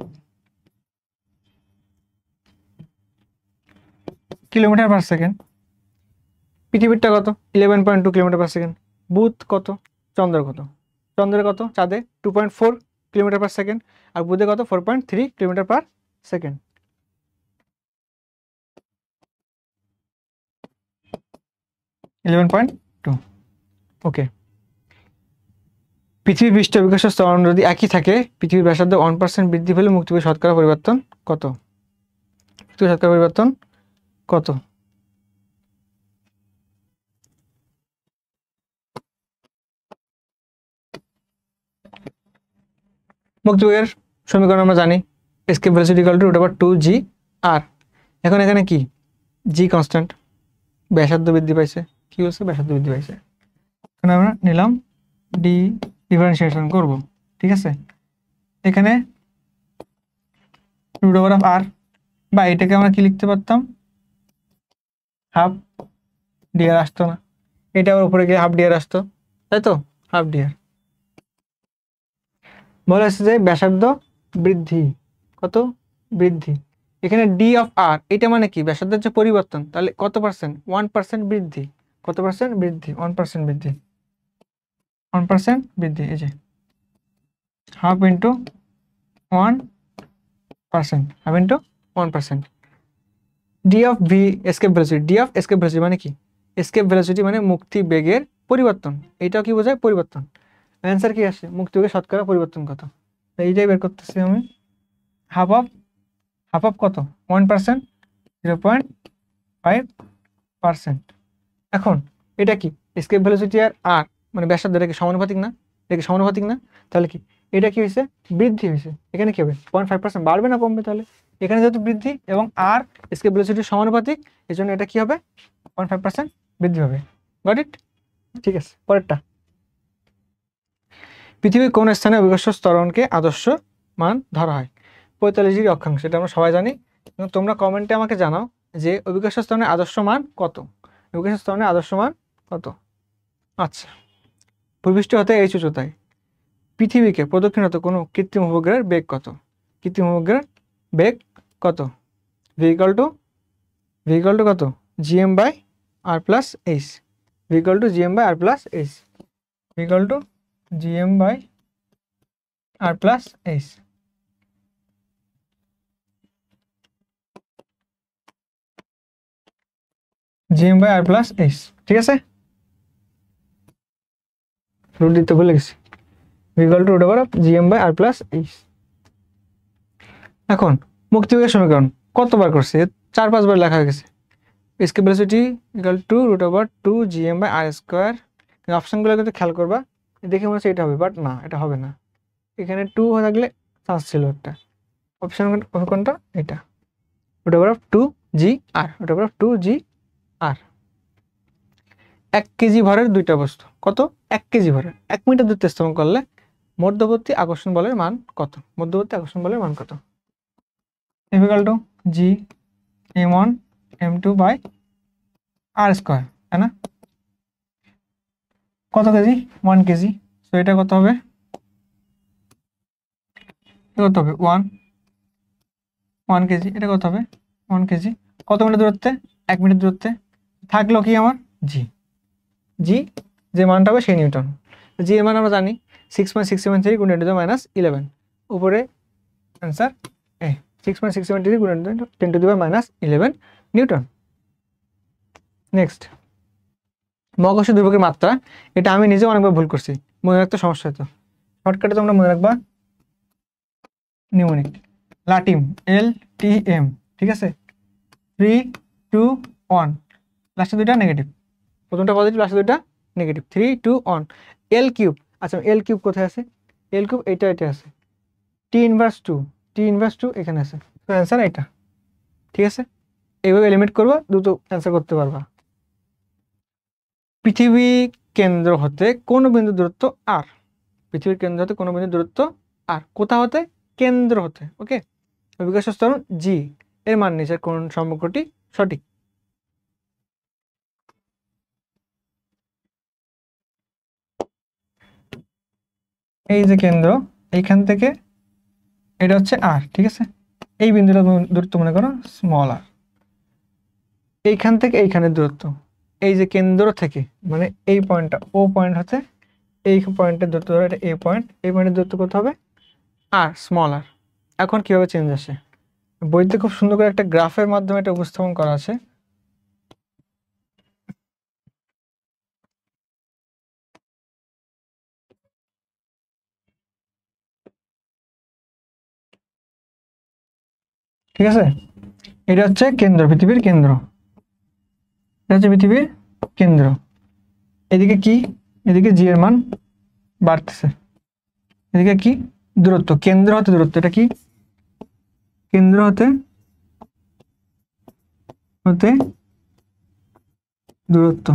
কিলোমিটার পার সেকেন্ড। পৃথিবীরটা কত 11.2 কিলোমিটার পার সেকেন্ড। বুধ কত, চন্দ্র কত, চন্দ্রের কত, চাঁদে 2.4 কিলোমিটার পার সেকেন্ড, আর বুধে কত 4.3 কিলোমিটার পার সেকেন্ড। ওকে, পৃথিবীর পৃষ্ঠ অভিকর্ষ স্তরণ যদি একই থাকে, পৃথিবীর ব্যাসার্ধ 1% বৃদ্ধি পেলে মুক্তিবেগ শতকরা পরিবর্তন কত, মুক্তিবেগ শতকরা পরিবর্তন কত। মুক্তিবেগের সমীকরণ আমরা জানি, escape velocity equal two √2g/r। এখন এখানে কি জি কনস্ট্যান্ট, ব্যাসার্ধ বৃদ্ধি পাইছে, কি বলছে ব্যাসার্ধ বৃদ্ধি পাইছে, এখন আমরা নিলাম ডি ডিফারেন্সিয়েশন করব। ঠিক আছে, এখানে √r, বা এটাকে আমরা কি লিখতে পারতাম, হাফ ডিআর আসতো না, এটা আবার উপরে গিয়ে হাফ ডিআর আসতো, তাই তো, হাফ ডিআর। বলা হচ্ছে যে ব্যাসার্ধ বৃদ্ধি, কত বৃদ্ধি, এখানে ডি অফ আর, এটা মানে কি ব্যাসার্ধের যে পরিবর্তন, তাহলে কত পার্সেন্ট? 1% বৃদ্ধি। কত পার্সেন্ট বৃদ্ধি? 1% বৃদ্ধি। 1% বৃদ্ধি, এই যে half into 1%, half into 1%। D of V escape velocity, D of escape velocity মানে কি? এসকেপ ভেলোসিটি মানে মুক্তি বেগের পরিবর্তন, এটাও কি বোঝায়? পরিবর্তন। অ্যান্সার কি আসে? মুক্তি বেগের শতকরা পরিবর্তন কত, এইটাই বের করতেছি আমি। হাফ অফ কত? 1%, 0.5%। এখন এটা কি এসকেপ ভেলোসিটি আর আর মানে ব্যাসার্ধ, এটা কি সমানুপাতিক না? এটা কি সমানুপাতিক না? তাহলে কি এটা কি হয়েছে? বৃদ্ধি হয়েছে। এখানে কি হবে? 0.5% বাড়বে না কমবে? তাহলে এখানে যেহেতু বৃদ্ধি এবং আর এসকেপ ভেলোসিটির সমানুপাতিক, এই জন্য এটা কি হবে? 0.5% বৃদ্ধি হবে। Got it? ঠিক আছে, পরেরটা। পৃথিবীর কোন স্থানে অভিকর্ষ ত্বরণকে আদর্শ মান ধরা হয়? 45 ডিগ্রি অক্ষাংশ, এটা আমরা সবাই জানি। তোমরা কমেন্টে আমাকে জানাও যে অভিকর্ষ ত্বরণের আদর্শ মান কত? অভিকর্ষ ত্বরণের আদর্শ মান কত? আচ্ছা, ভূপৃষ্ঠ হতে এই উচ্চতায় পৃথিবীকে প্রদক্ষিণত কোনো কৃত্রিম উপগ্রহের বেগ কত? কৃত্রিম উপগ্রহের বেগ কত? ভি ইকুয়াল টু কত? G M by R plus H. V equal to GM by R plus H. V equal to GM by R plus H. G M by R plus H, ঠিক আছে? রুট দিতে ভুলে গেছি। V equal to root over of G M by R plus H. এখন মুক্তিবেগের সমীকরণ কতবার করছে? 4-5 বার লেখা হয়ে গেছে। Escape velocity equal to root over 2 G M by R square. অপশনগুলো কিন্তু খেয়াল করবা, দেখে মনে হচ্ছে এটা হবে, বাট না, এটা হবে না। এখানে 2 থাকলে চান্স ছিল একটা। অপশন কোনটা? এটা, root over of 2 G R, root over of 2 G R. 1 KG ভরের দুইটা বস্তু, কত? 1 কেজি ভরের 1 মিটার দূরত্বে স্থাপন করলে মধ্যবর্তী আকর্ষণ বলের মান কত? মধ্যবর্তী আকর্ষণ বলের মান কত? Equal to G m1 m2 by R square, তাই না? কত কেজি? 1 কেজি। তো এটা কত হবে? কত হবে? 1 কেজি। এটা কত হবে? 1 কেজি। কত মিটার দূরত্বে? 1 মিটার দূরত্বে। থাকলো কি আমার? জি। জি যে মানটা হবে সেই নিউটন। জি এর মান আমরা জানি 6.673 গুণ 10⁻11। উপরে অ্যান্সার এ 6.673 গুণ 10⁻11 নিউটন। নেক্সট, মহাকর্ষ দুর্ভোগের মাত্রা, এটা আমি নিজেও অনেকবার ভুল করছি, মনে রাখতে সমস্যা হতো। শর্টকাটে তোমরা মনে রাখবা নিউমনিক লাটিম LTM, ঠিক আছে? 3 2 1, লাস্টে দুইটা নেগেটিভ, প্রথমটা পজিটিভ, লাস্টে দুইটা নেগেটিভ। 3 2 1 এল কিউব। আচ্ছা, এল কিউব কোথায় আছে? এল কিউব এটা আছে। টি ইনভার্স 2 এখানে আছে। তো অ্যান্সার এটা, ঠিক আছে? এইভাবে এলিমিনেট করবা, দ্রুত অ্যান্সার করতে পারবা। পৃথিবী কেন্দ্র হতে কোন বিন্দু দূরত্ব আর? পৃথিবীর কেন্দ্র হতে কোন বিন্দু দূরত্ব আর? কোথা হতে? কেন্দ্র হতে। ওকে, অভিকর্ষ ত্বরণ জি এর মান নিচের কোন সম্পর্কটি সঠিক? এই যে কেন্দ্র, এইখান থেকে এটা হচ্ছে আর, ঠিক আছে? এই বিন্দুটা দূরত্ব মনে করো স্মল আর। এইখান থেকে এইখানের দূরত্ব, এই যে কেন্দ্র থেকে মানে এই পয়েন্টটা, ও পয়েন্ট হতে এই পয়েন্টের দূরত্ব ধরো, এটা এ পয়েন্ট, এই পয়েন্টের দূরত্ব কত হবে? আর, স্মল আর। এখন কিভাবে চেঞ্জ আসে? বইতে খুব সুন্দর করে একটা গ্রাফের মাধ্যমে এটা উপস্থাপন করা আছে। ঠিক আছে, এটা হচ্ছে কেন্দ্র, পৃথিবীর কেন্দ্র। এটা হচ্ছে পৃথিবীর কেন্দ্র। এদিকে কি? এদিকে জি এর মান বাড়তেছে। এদিকে কি? দূরত্ব, কেন্দ্র হতে দূরত্ব। এটা কি? কেন্দ্র হতে দূরত্ব।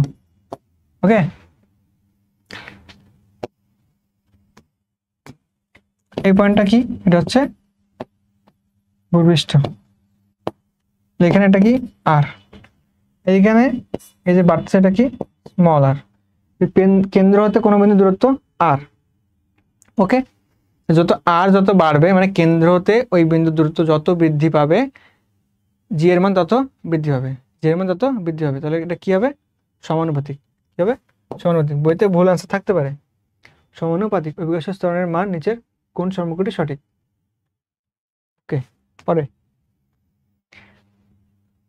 ওকে, এই পয়েন্টটা কি? এটা হচ্ছে ভূপৃষ্ঠ। এখানে এটা কি? আর। এইখানে এই যে বাড়তেছে এটা কি? স্মল আর। কেন্দ্র হতে কোনো বিন্দু দূরত্ব আর। ওকে, যত আর যত বাড়বে মানে কেন্দ্র হতে ওই বিন্দু দূরত্ব যত বৃদ্ধি পাবে, জি এর মান তত বৃদ্ধি পাবে, জি এর মান তত বৃদ্ধি হবে। তাহলে এটা কি হবে? সমানুপাতিক। কি হবে? সমানুপাতিক। বইতে ভুল আনসার থাকতে পারে। সমানুপাতিক অভিকর্ষ ত্বরণের মান নিচের কোন সম্পর্কটি সঠিক? ওকে, পরে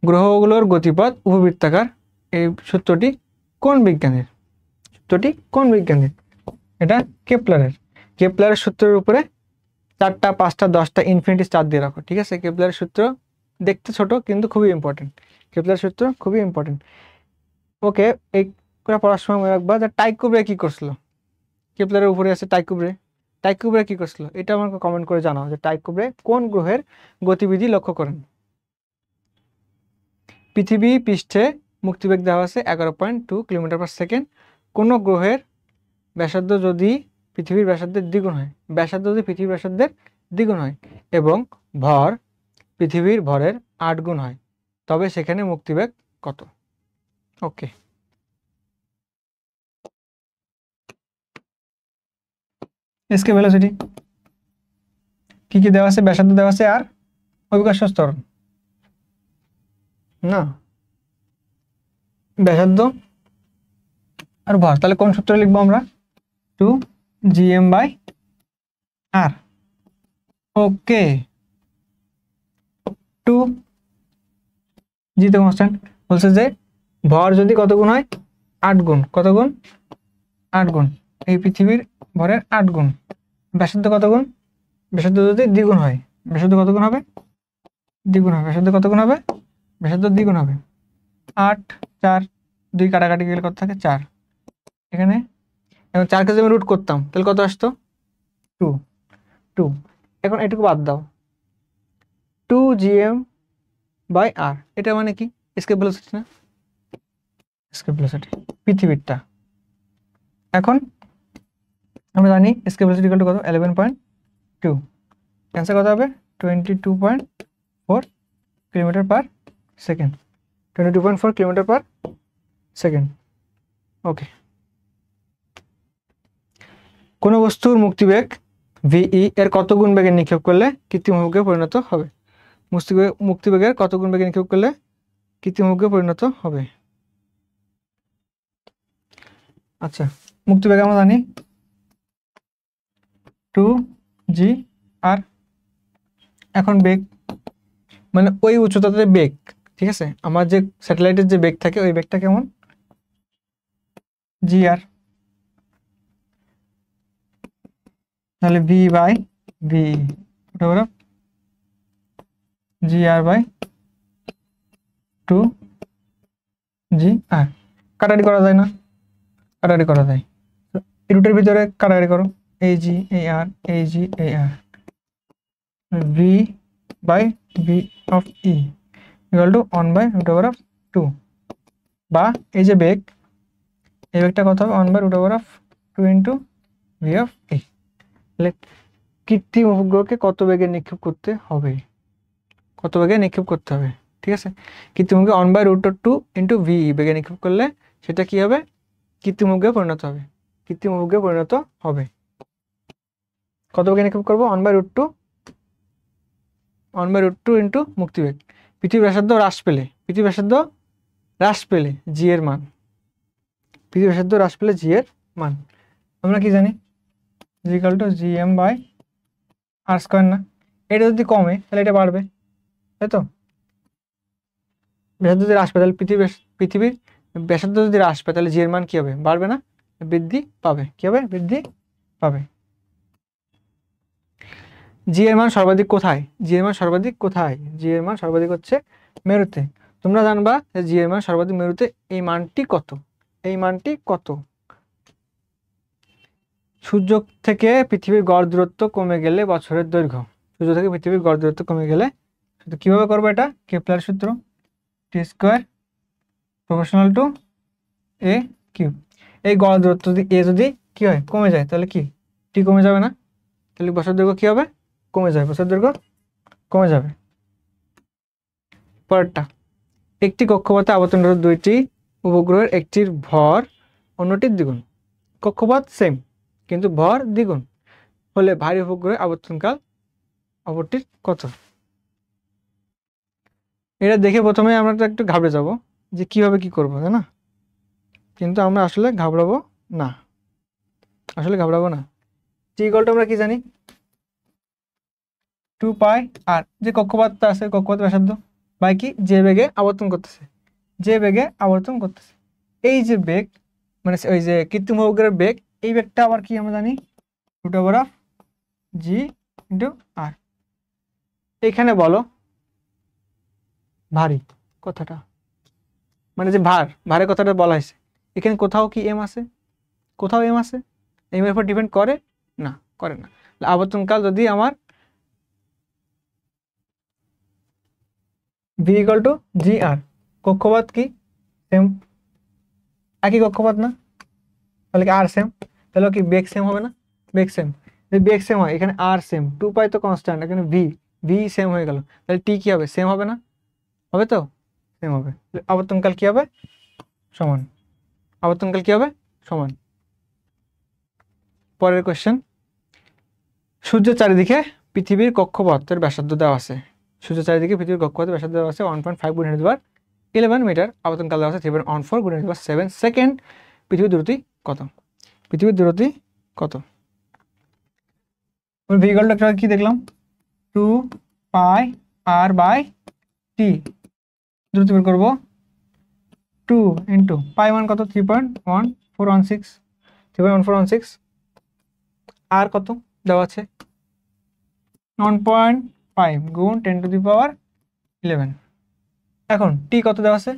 গ্রহগুলোর গতিপথ উপবৃত্তাকার, এই সূত্রটি কোন বিজ্ঞানীর? সূত্রটি কোন বিজ্ঞানীর? এটা কেপলারের। কেপলারের সূত্রের উপরে 4টা 5টা 10টা ইনফিনিটি স্টার দিয়ে রাখো, ঠিক আছে? কেপলারের সূত্র দেখতে ছোট কিন্তু খুবই ইম্পর্টেন্ট। কেপলারের সূত্র খুবই ইম্পর্টেন্ট। ওকে, এই করে পড়ার সময় মনে রাখবা যে টাইকো ব্রে কি করছিল। কেপলারের উপরে আছে টাইকো ব্রে। টাইকো ব্রে কি করছিল এটা আমাকে কমেন্ট করে জানাও যে টাইকো ব্রে কোন গ্রহের গতিবিধি লক্ষ্য করেন। পৃথিবী পৃষ্ঠে মুক্তিবেগ দেওয়া আছে 11.2 কিলোমিটার পার সেকেন্ড। কোনো গ্রহের ব্যাসার্ধ যদি পৃথিবীর ব্যাসার্ধের দ্বিগুণ হয়, ব্যাসার্ধ যদি পৃথিবীর ব্যাসার্ধের দ্বিগুণ হয় এবং ভর পৃথিবীর ভরের 8 গুণ হয়, তবে সেখানে মুক্তিবেগ কত? ওকে, এসকে ভেলোসিটি কি কি দেওয়া আছে? ব্যাসার্ধ দেওয়া আছে আর অভিকর্ষ ত্বরণ না, ব্যাসার্ধ আর ভর। তাহলে কোন সূত্র লিখবো আমরা? 2gm/r। ওকে, 2 জি তো কনস্ট্যান্ট। বলছে যে ভর যদি কত গুণ হয়? 8 গুণ। কত গুণ? 8 গুণ। এই পৃথিবীর ভরের 8 গুণ। ব্যাসার্ধ কত গুণ? ব্যাসার্ধ যদি দ্বিগুণ হয়, ব্যাসার্ধ কত গুণ হবে? দ্বিগুণ হবে। ব্যাসার্ধ কত গুণ হবে? ব্যাসার্ধ দ্বিগুণ হবে। 8 4 2 কাটাকাটি গেলে কত থাকে? 4। এখানে এবং 4কে যদি আমি রুট করতাম তাহলে কত আসতো? 2 2। এখন এটুকু বাদ দাও, 2gm/r এটা মানে কি? এসকেপ ভেলোসিটি না? এসকেপ ভেলোসিটি পৃথিবীরটা। এখন আমরা জানি এসকেপ ভেলোসিটি কত? 11.2। অ্যান্সার কত হবে? 22.4 kilometre per second. 22.4 kilometre per second. Okay, কোনো বস্তুর মুক্তিবেগ ভিই এর কত গুণ বেগে নিক্ষেপ করলে কৃত্রিম বেগে পরিণত হবে? মুক্তিবেগের কত গুণ বেগে নিক্ষেপ করলে কৃত্রিম বেগে পরিণত হবে? আচ্ছা, মুক্তিবেগ আমরা জানি 2g/r। এখন বেগ মানে ওই উচ্চতাতে বেগ, ঠিক আছে? আমার যে স্যাটেলাইটের যে বেগ থাকে ওই বেগটা কেমন? জি/r। তাহলে v/v ওটা gr/2g/r। কাটাকাটি করা যায় না? কাটাকাটি করা যায়। এই রুটের ভিতরে কাটাকাটি করো, এই জি এই আর এই জি এই আর, v/v ইকুয়াল টু 1/√2। বা এই যে বেগ, এই বেগটা কত হবে? 1/√2 ইন্টু v/e। তাহলে কৃত্রিম উপগ্রহকে কত বেগে নিক্ষেপ করতে হবে? কত বেগে নিক্ষেপ করতে হবে? ঠিক আছে, কৃত্রিম উপগ্রহ 1/√2 ইন্টু ভি বেগে নিক্ষেপ করলে সেটা কি হবে? কৃত্রিম উপগ্রহে পরিণত হবে। কৃত্রিম উপগ্রহে পরিণত হবে। কত বেগে নিক্ষেপ করবো? 1/√2 ইন্টু মুক্তিবেগ। পৃথিবীর ব্যাসার্ধ হ্রাস পেলে জি এর মান, পৃথিবীর ব্যাসার্ধ হ্রাস পেলে জি এর মান আমরা কি জানি? জি ইকুয়াল টু gm/r²। না, এটা যদি কমে তাহলে এটা বাড়বে, তাই তো? ব্যাসার্ধ যদি হ্রাস পায় তাহলে পৃথিবীর ব্যাসার্ধ যদি হ্রাস পায় তাহলে জি এর মান কি হবে? বাড়বে না, বৃদ্ধি পাবে। কি হবে? বৃদ্ধি পাবে। জি এর মান সর্বাধিক কোথায়? জি এর মান সর্বাধিক কোথায়? জি এর মান সর্বাধিক হচ্ছে মেরুতে। তোমরা জানবা যে জি এর মান সর্বাধিক মেরুতে। এই মানটি কত? এই মানটি কত? সূর্য থেকে পৃথিবীর গড় দূরত্ব কমে গেলে বছরের দৈর্ঘ্য। সূর্য থেকে পৃথিবীর গড় দূরত্ব কমে গেলে কিভাবে করবো এটা? কেপলার সূত্র, t² প্রপোর্শনাল টু a³। এই গড় দূরত্ব যদি এ যদি কি হয়? কমে যায় তাহলে কি টি কমে যাবে না? তাহলে বছর দৈর্ঘ্য কি হবে? কমে যাবে। বছর দৈর্ঘ্য কমে যাবে। পরেরটা, একটি কক্ষপথে আবর্তনরত দুইটি উপগ্রহের একটির ভর অন্যটির দ্বিগুণ। কক্ষপথ সেম কিন্তু ভর দ্বিগুণ হলে ভারী উপগ্রহের আবর্তনকাল অপরটির কত? এটা দেখে প্রথমে আমরা তো একটু ঘাবড়ে যাব যে কিভাবে কি করবো, তাই না? কিন্তু আমরা আসলে ঘাবড়াবো না, টি ইকুয়াল টু আমরা কি জানি, 2 পাই আর যে কক্ষপথটা আছে কক্ষপথ ব্যাসার্ধ বাই কি যে বেগে আবর্তন করতেছে, এই যে বেগ মানে ওই যে কৃত্রিম উপগ্রহের বেগ, এই বেগটা আবার কি আমরা জানি √g ইন্টু আর। এখানে বলো ভারী কথাটা মানে যে ভারের কথাটা বলা হয়েছে, এখানে কোথাও কি এম আছে? এম এর উপর ডিপেন্ড করে না। আবর্তনকাল যদি আমার v ইকুয়াল টু জি আর, কক্ষপথ কি সেম, একই কক্ষপথ না, তাহলে কি আর সেম, তাহলে কি বেগ সেম হবে না? বেগ সেম, যদি বেগ সেম হয় এখানে আর সেম, 2 পাই তো কনস্ট্যান্ট, এখানে ভি সেম হয়ে গেল, তাহলে টি কি হবে? সেম হবে না? হবে তো, সেম হবে। আবর্তনকাল কি হবে? সমান। পরের কোশ্চেন, সূর্যের চারিদিকে পৃথিবীর কক্ষপথের ব্যাসার্ধ দেওয়া আছে। 1.5 গুণ 10⁻11 মিটার। আবর্তনকাল দেওয়া আছে 3.14 গুণ 10⁻7 সেকেন্ড। পৃথিবীর দূরত্ব কত? ভি ইকুয়াল টু কি দেখলাম, 2 পাই আর বাই টি। দূরত্ব বের করবো 2 ইন্টু পাই মান কত, 3.1416 আর কত দেওয়া আছে 1.5 গুণ 10⁻11। এখন টি কত দেওয়া আছে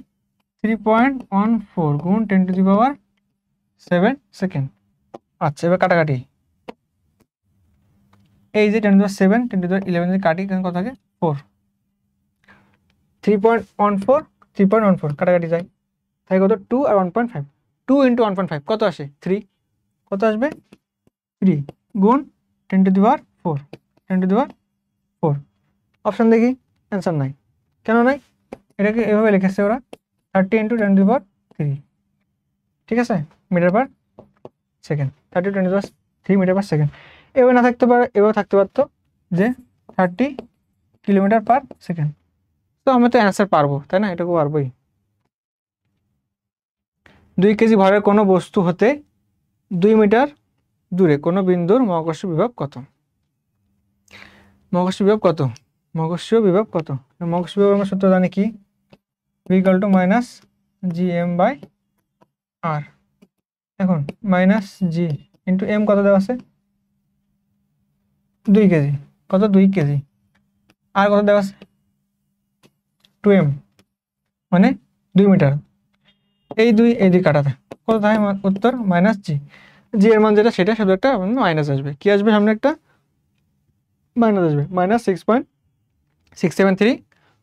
3.14 গুণ 10⁻7 সেকেন্ড। আচ্ছা এবার কাটাকাটি, এই যে 10⁻7 10⁻11 যে কাটি কত থাকে 4, 3.14 কাটাকাটি যায়, তাই কত 2 আর 1.5, 2 ইন্টু 1.5 কত আসে 3, কত আসবে 3 গুণ 10⁻4 অপশন দেখি, অ্যান্সার নাই, কেন নাই? এটাকে এভাবে লিখেছে ওরা 30 ইন্টু 10⁻3, ঠিক আছে, metre per second, 30 10⁻3 metre per second. এভাবে না থাকতে পারে, এভাবে থাকতে পারতো যে 30 কিলোমিটার পার সেকেন্ড। তো আমরা তো অ্যান্সার পারবো, তাই না? এটাকে পারবোই। 2 কেজি ভরের কোনো বস্তু হতে 2 মিটার দূরে কোনো বিন্দুর মহাকর্ষ বিভব কত? মহাকর্ষ বিভব আমরা সূত্র জানি কি, v equal to minus G M by R. এখন মাইনাস জি ইন্টু এম কত দেওয়া আছে 2 কেজি, কত 2 কেজি, আর কত দেওয়া আছে 2m মানে 2 মিটার। এই দুই কাটাতে কত থাকে উত্তর মাইনাস জি এর মান যেটা সেটা শুধু একটা মাইনাস আসবে, কি আসবে সামনে একটা মাইনাস আসবে, মাইনাস 6.673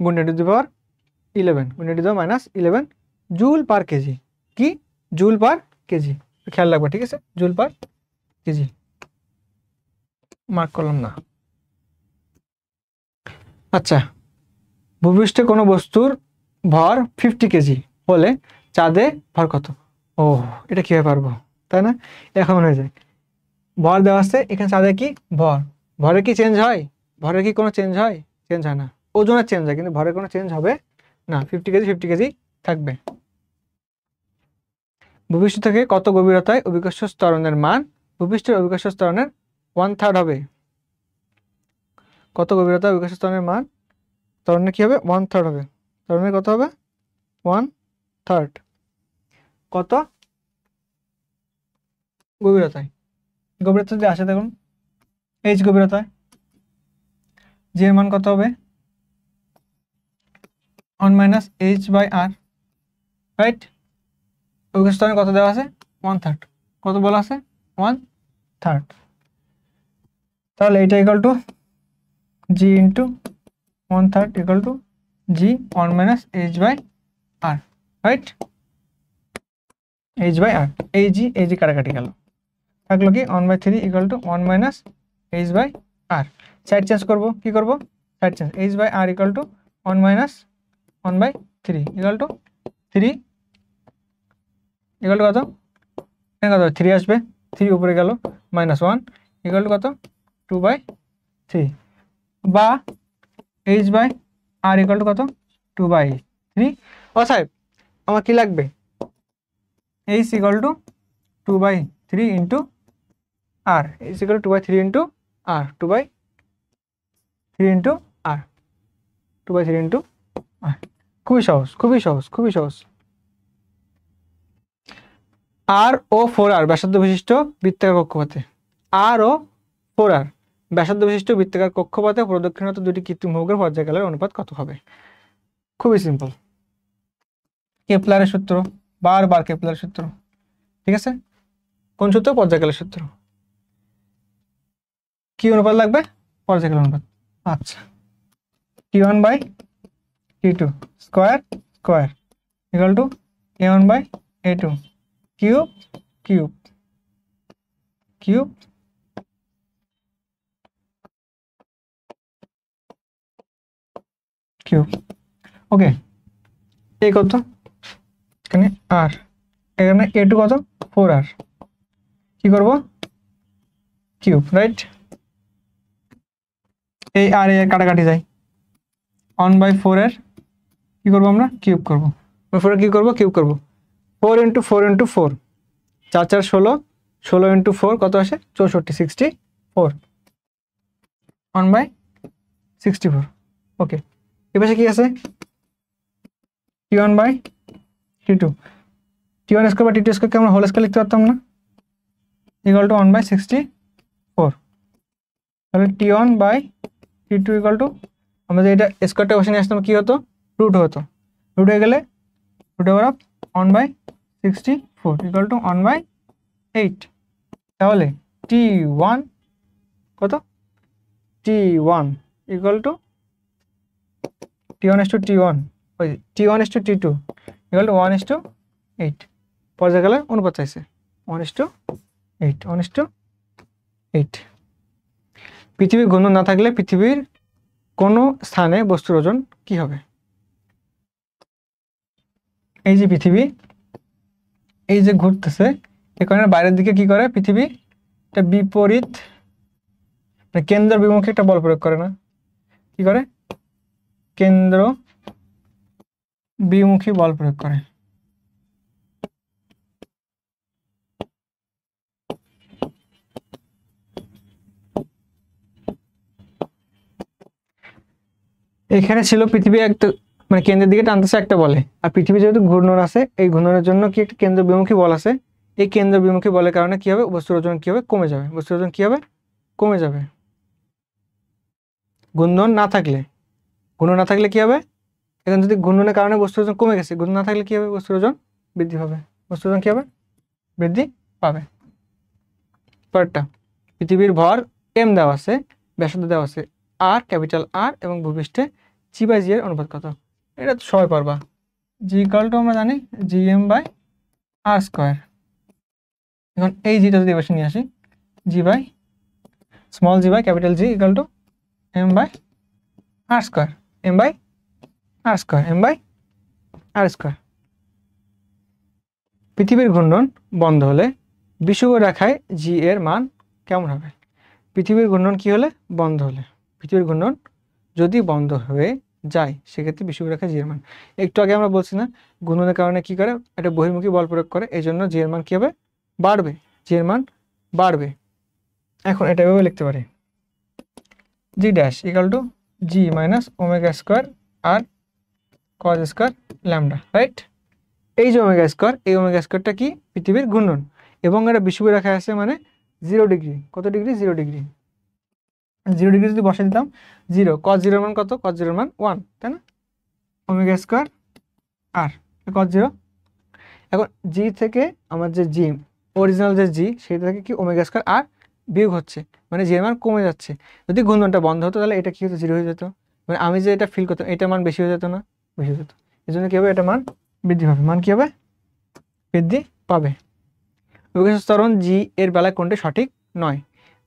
গুণ 10⁻11 জুল পার কেজি। কি জুল পার কেজি, খেয়াল রাখবে, ঠিক আছে, জুল পার কেজি মার্ক করলাম না। আচ্ছা, ভূপৃষ্ঠে কোনো বস্তুর ভর 50 কেজি হলে চাঁদে ভর কত? ও এটা কিভাবে পারবো, তাই না? এখন হয়ে যায়, ভর দেওয়া আছে, এখানে চাঁদে কি ভরের কি চেঞ্জ হয়? ভরের কি কোনো চেঞ্জ হয়? চেঞ্জ হয় না। ওজনের চেঞ্জ হয় কিন্তু ভরের কোনো চেঞ্জ হবে না, 50 কেজি থাকবে। ভূপৃষ্ঠ থেকে কত গভীরতায় অভিকর্ষ ত্বরণের মান ভূপৃষ্ঠের অভিকর্ষ ত্বরণের 1/3 হবে? কত গভীরতায় অভিকর্ষ ত্বরণের মান ত্বরণের কি হবে 1/3 হবে, ত্বরণের কত হবে 1/3, কত গভীরতায় যদি আসে দেখুন এইচ গভীরতায়, জি এর মান কত হবে 1 minus H by R, right? অভিকর্ষ ত্বরণ কত দেওয়া আছে 1/3, কত বলা আছে 1/3, তাহলে এটা equal to G into 1/3 equal to G 1 minus H by R, right? H by R, এই জি কাটাকাটি গেল, থাকলো কি 1/3 equal to 1 minus H by R. Side change করবো, কি করবো side change, H by R equal to 1 minus 1/3 equal to 3 equal to কত, এখানে কত 3 আসবে, 3 উপরে গেল মাইনাস 1 ইকুয়াল টু কত 2/3, বা H by R equal to কত 2/3। অতএব আমার কি লাগবে, h equal to 2/3 into r, h equal to 2/3 into r, 2/3 into r, 2/3 into r। খুবই সহজ, খুবই সহজ, খুবই সহজ। r ও 4r ব্যাসার্ধ বিশিষ্ট বৃত্তাকার কক্ষপথে, r ও 4r ব্যাসার্ধ বিশিষ্ট বৃত্তাকার কক্ষপথে প্রদক্ষিণরত দুটি কৃত্রিম ভুবকের পর্যায়কালের অনুপাত কত হবে? খুবই সিম্পল, কেপলারের সূত্র, বারবার কেপলারের সূত্র, ঠিক আছে। কোন সূত্র? পর্যায়কালের সূত্র। কি অনুপাত লাগবে? পর্যায়কাল অনুপাত। আচ্ছা, T1/T2 square square equal to A1/A2 cube cube cube cube. Okay, A কত? এখানে আর, এখানে A2 কত? 4r। কি করব? Cube, right. এই আর এ কাটাকাটি যায়, 1/4 এর কি করবো আমরা? কিউব করবো। 4 কি করবো? কিউব করবো। 4 ইন্টু 4 ইন্টু 4, 4 4 16, 16 ইন্টু 4 কত আসে? 64, 64, 1/64। ওকে, এ পাশে কি আছে? T1/T2, T1 স্কয়ার বা T2 স্কয়ারকে আমরা হোল স্কয়ার লিখতে পারতাম না? Equal two 1/64। তাহলে T1/T2 ইকুয়াল টু, আমরা যে এটা স্কয়ারটা বসে নিয়ে আসতাম কি হতো? রুট হতো, রুট হয়ে গেলে root over of 1/64 equal to 1/8। তাহলে T1 কত? T1 ইকুয়াল টু T1 ওই T1:T2 ইকুয়াল টু 1:8। পর্যায়কালের অনুপাত চাইছে 1:8, 1:8। পৃথিবীর ঘূর্ণন না থাকলে পৃথিবীর কোন স্থানে বস্তুর ওজন কি হবে? এই যে পৃথিবী, এই যে ঘুরতেছে, এখানে বাইরের দিকে কি করে পৃথিবী? একটা বিপরীত, কেন্দ্র বিমুখী একটা বল প্রয়োগ করে না? কি করে? কেন্দ্র বিমুখী বল প্রয়োগ করে। এখানে ছিল পৃথিবী একটা, মানে কেন্দ্রের দিকে টানতেছে একটা বলে, আর পৃথিবী যেহেতু ঘূর্ণন আছে, এই ঘূর্ণনের জন্য কি একটা কেন্দ্র বিমুখী বল আছে। এই কেন্দ্র বিমুখী বলের কারণে কি হবে? বস্তুর ওজন কি হবে? কমে যাবে। বস্তুর ওজন কি হবে? কমে যাবে। ঘূর্ণন না থাকলে, ঘূর্ণন না থাকলে কি হবে? এখন যদি ঘূর্ণনের কারণে বস্তুর ওজন কমে গেছে, ঘূর্ণন না থাকলে কি হবে? বস্তুর ওজন বৃদ্ধি পাবে। বস্তুর ওজন কি হবে? বৃদ্ধি পাবে। পরেরটা, পৃথিবীর ভর m দেওয়া আছে, ব্যাসার্ধ দেওয়া আছে r, ক্যাপিটাল R, এবং ভূপৃষ্ঠে g/g এর অনুপাত কত? এটা তো সবাই পারবা। g ইকুয়াল টু আমরা জানি gm/r²। এখন এই জিটা যদি এবার নিয়ে আসি, small g by capital G equal to m/r², m/r²। পৃথিবীর ঘূর্ণন বন্ধ হলে বিষুবীয় রেখায় g এর মান কেমন হবে? পৃথিবীর ঘূর্ণন কি হলে? বন্ধ হলে। পৃথিবীর ঘূর্ণন যদি বন্ধ হয়ে যায় সেক্ষেত্রে বিষুবীয় রেখায় জি এর মান, একটু আগে আমরা বলছি না, ঘূর্ণনের কারণে কি করে? একটা বহির্মুখী বল প্রয়োগ করে, এই জন্য জি এর মান কি হবে? বাড়বে। জি এর মান বাড়বে। এখন এটা এভাবে লিখতে পারি, G dash equal to G minus omega square R cos square lambda, right. এই যে ওমেগা স্কোয়ার, এই ওমেগা স্কোয়ারটা কি? পৃথিবীর ঘূর্ণন, এবং এটা বিষুবীয় রেখায় আছে মানে 0 ডিগ্রি। কত ডিগ্রি? 0 ডিগ্রি। 0 ডিগ্রি যদি বসে দিতাম 0, কজ 0 মান কত? কজ 0 মান 1, তাই না? Omega square R cause 0। এখন জি থেকে আমার যে জি অরিজিনাল যে জি, সেটা থেকে কি ওমেগা স্কোয়ার আর বিয়োগ হচ্ছে, মানে জি এর মান কমে যাচ্ছে। যদি ঘূর্ণনটা বন্ধ হতো তাহলে এটা কি হতো? 0 হয়ে যেত। মানে আমি যে এটা ফিল করতাম, এটা মান বেশি হয়ে যেত না? বেশি হয়ে যেত। এই জন্য কি হবে? এটা মান বৃদ্ধি পাবে। মান কি হবে? বৃদ্ধি পাবে। অভিকর্ষ ত্বরণ জি এর বেলায় কোনটি সঠিক নয়?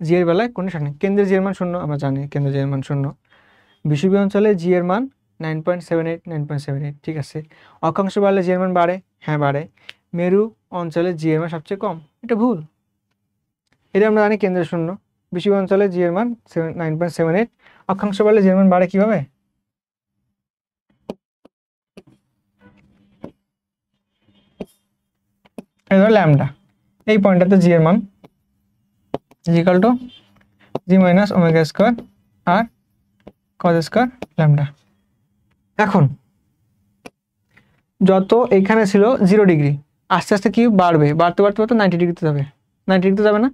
জি এর বেলায় কোনটি সঠিক? কেন্দ্রের জি এর মান 0, আমরা জানি কেন্দ্রের জি এর মান 0। বিষুবীয় অঞ্চলে জি এর মান 9.78, 9.78, ঠিক আছে। অক্ষাংশ বাড়লে জি এর মান বাড়ে, হ্যাঁ বাড়ে। মেরু অঞ্চলে জি এর মান সবচেয়ে কম, এটা ভুল। এটা আমরা জানি কেন্দ্রের 0। বিষুবীয় অঞ্চলে জি এর মান 9.78। অক্ষাংশ বাড়লে জি এর মান বাড়ে কিভাবে? এই ধরো ল্যামডা, এই পয়েন্টটাতে জি এর মান equal to G minus omega square R cos square lambda. এখন যত এইখানে ছিল 0 ডিগ্রি, আস্তে আস্তে কি বাড়বে, বাড়তে বাড়তে বাড়তে 90 ডিগ্রিতে যাবে। 90 ডিগ্রিতে যাবে না,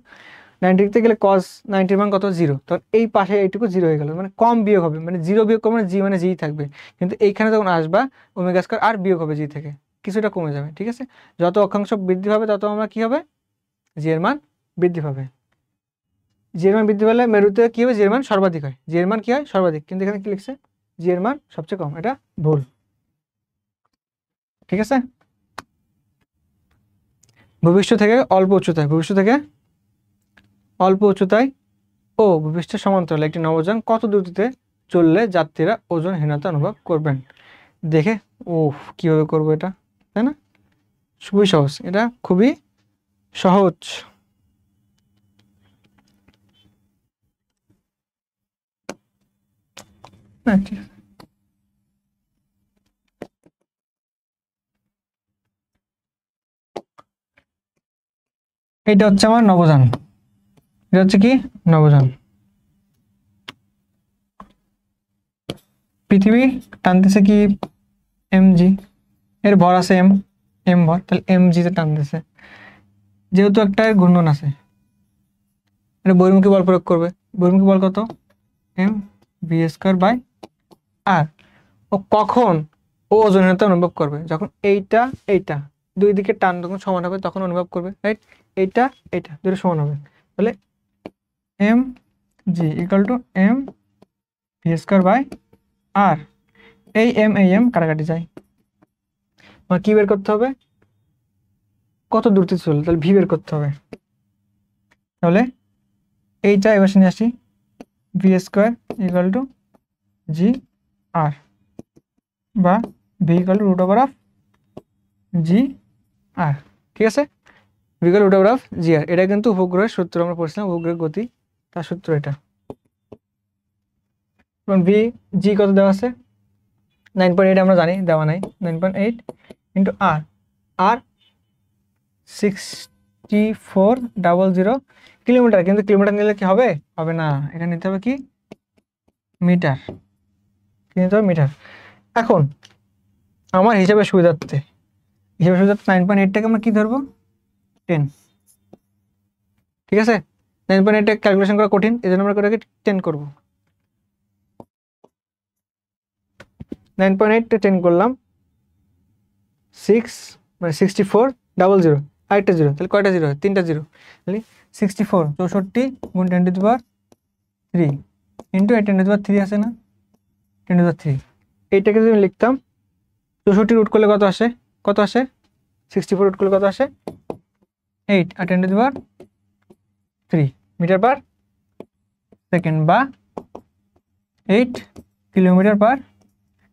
90 ডিগ্রিতে গেলে কজ 90 মান কত 0, তখন এই পাশে এইটুকু 0 হয়ে গেল, মানে কম বিয়োগ হবে, মানে 0 বিয়োগ করবে মানে জি মানে জি থাকবে, কিন্তু এইখানে যখন আসবা ওমেগা স্কোয়ার আর বিয়োগ হবে জি থেকে, কিছুটা কমে যাবে। ঠিক আছে, যত অক্ষাংশ বৃদ্ধি পাবে তত আমরা কি হবে, জি এর মান বৃদ্ধি পাবে। জি এর মান বৃদ্ধি পেলে মেরুতে কি হবে, জি এর মান সর্বাধিক হয়, জি এর মান কি হয় সর্বাধিক, কিন্তু এখানে কি লিখছে জি এর মান সবচেয়ে কম, এটা ভুল। ঠিক আছে, ভূপৃষ্ঠ থেকে অল্প উচ্চতায়, ভূপৃষ্ঠ থেকে অল্প উচ্চতায় ও ভূপৃষ্ঠের সমান্তরালে একটি নভোযান কত দ্রুতিতে চললে যাত্রীরা ওজনহীনতা অনুভব করবেন। দেখে ও কিভাবে করবো এটা, তাই না, খুবই সহজ, এটা খুবই সহজ। না ঠিক আছে, এটা হচ্ছে আমার নভোযান, এটা হচ্ছে কি নভোযান। পৃথিবী টানতেছে কি এম জি, এর ভর আছে এম, এম ভর, তাহলে এম জি তে টানতেছে, যেহেতু একটা ঘূর্ণন আছে এটা বহির্মুখী বল প্রয়োগ করবে, বহির্মুখী বল কত এম ভি স্কোয়ার বাই আর। ও কখন ও ওজনহীনতা অনুভব করবে, যখন এইটা এইটা দুই দিকে টান যখন সমান হবে তখন অনুভব করবে, রাইট, এইটা এইটা দুটো সমান হবে, তাহলে M G equal to M V square by R. এই এম কাটাকাটি যায়, আমার কি বের করতে হবে, কত দূরত্বে চলে, তাহলে ভি বের করতে হবে, তাহলে এইটা এবার নিয়ে আসি, V square equal to G R বা V equal to root over of G R. ঠিক আছে, V equal root over of G R, এটা কিন্তু উপগ্রহের সূত্র আমরা পড়ছিলাম, উপগ্রহের গতি তার সূত্র এটা। ভি জি কত দেওয়া আছে 9.8, আমরা জানি দেওয়া নাই, 9.8 ইন্টু আর, আর 6400 কিলোমিটার, কিন্তু কিলোমিটার নিলে কি হবে, হবে না, এটা নিতে হবে কি মিটার, কি নিতে হবে মিটার। এখন আমার হিসাবে সুবিধার্থে 9.8টাকে আমরা কি ধরবো 10, ঠিক আছে, 9.8 ক্যালকুলেশন করা কঠিন, এই জন্য আমরা করে 10 করবো, 9.8 10 করলাম 6 মানে 6400, আরেকটা জিরো, তাহলে কয়টা জিরো হয়, 3টা জিরো, তাহলে 64 64 গুণ 10 to the power 3 into 10 to the power 3 আছে না, 10 টু দি পাওয়ার 3, এইটাকে যদি আমি লিখতাম 64 রুট করলে কত আসে, কত আসে 64 রুট করলে কত আসে 8 আর 10 to the power 3 metre per second বা 8 কিলোমিটার পার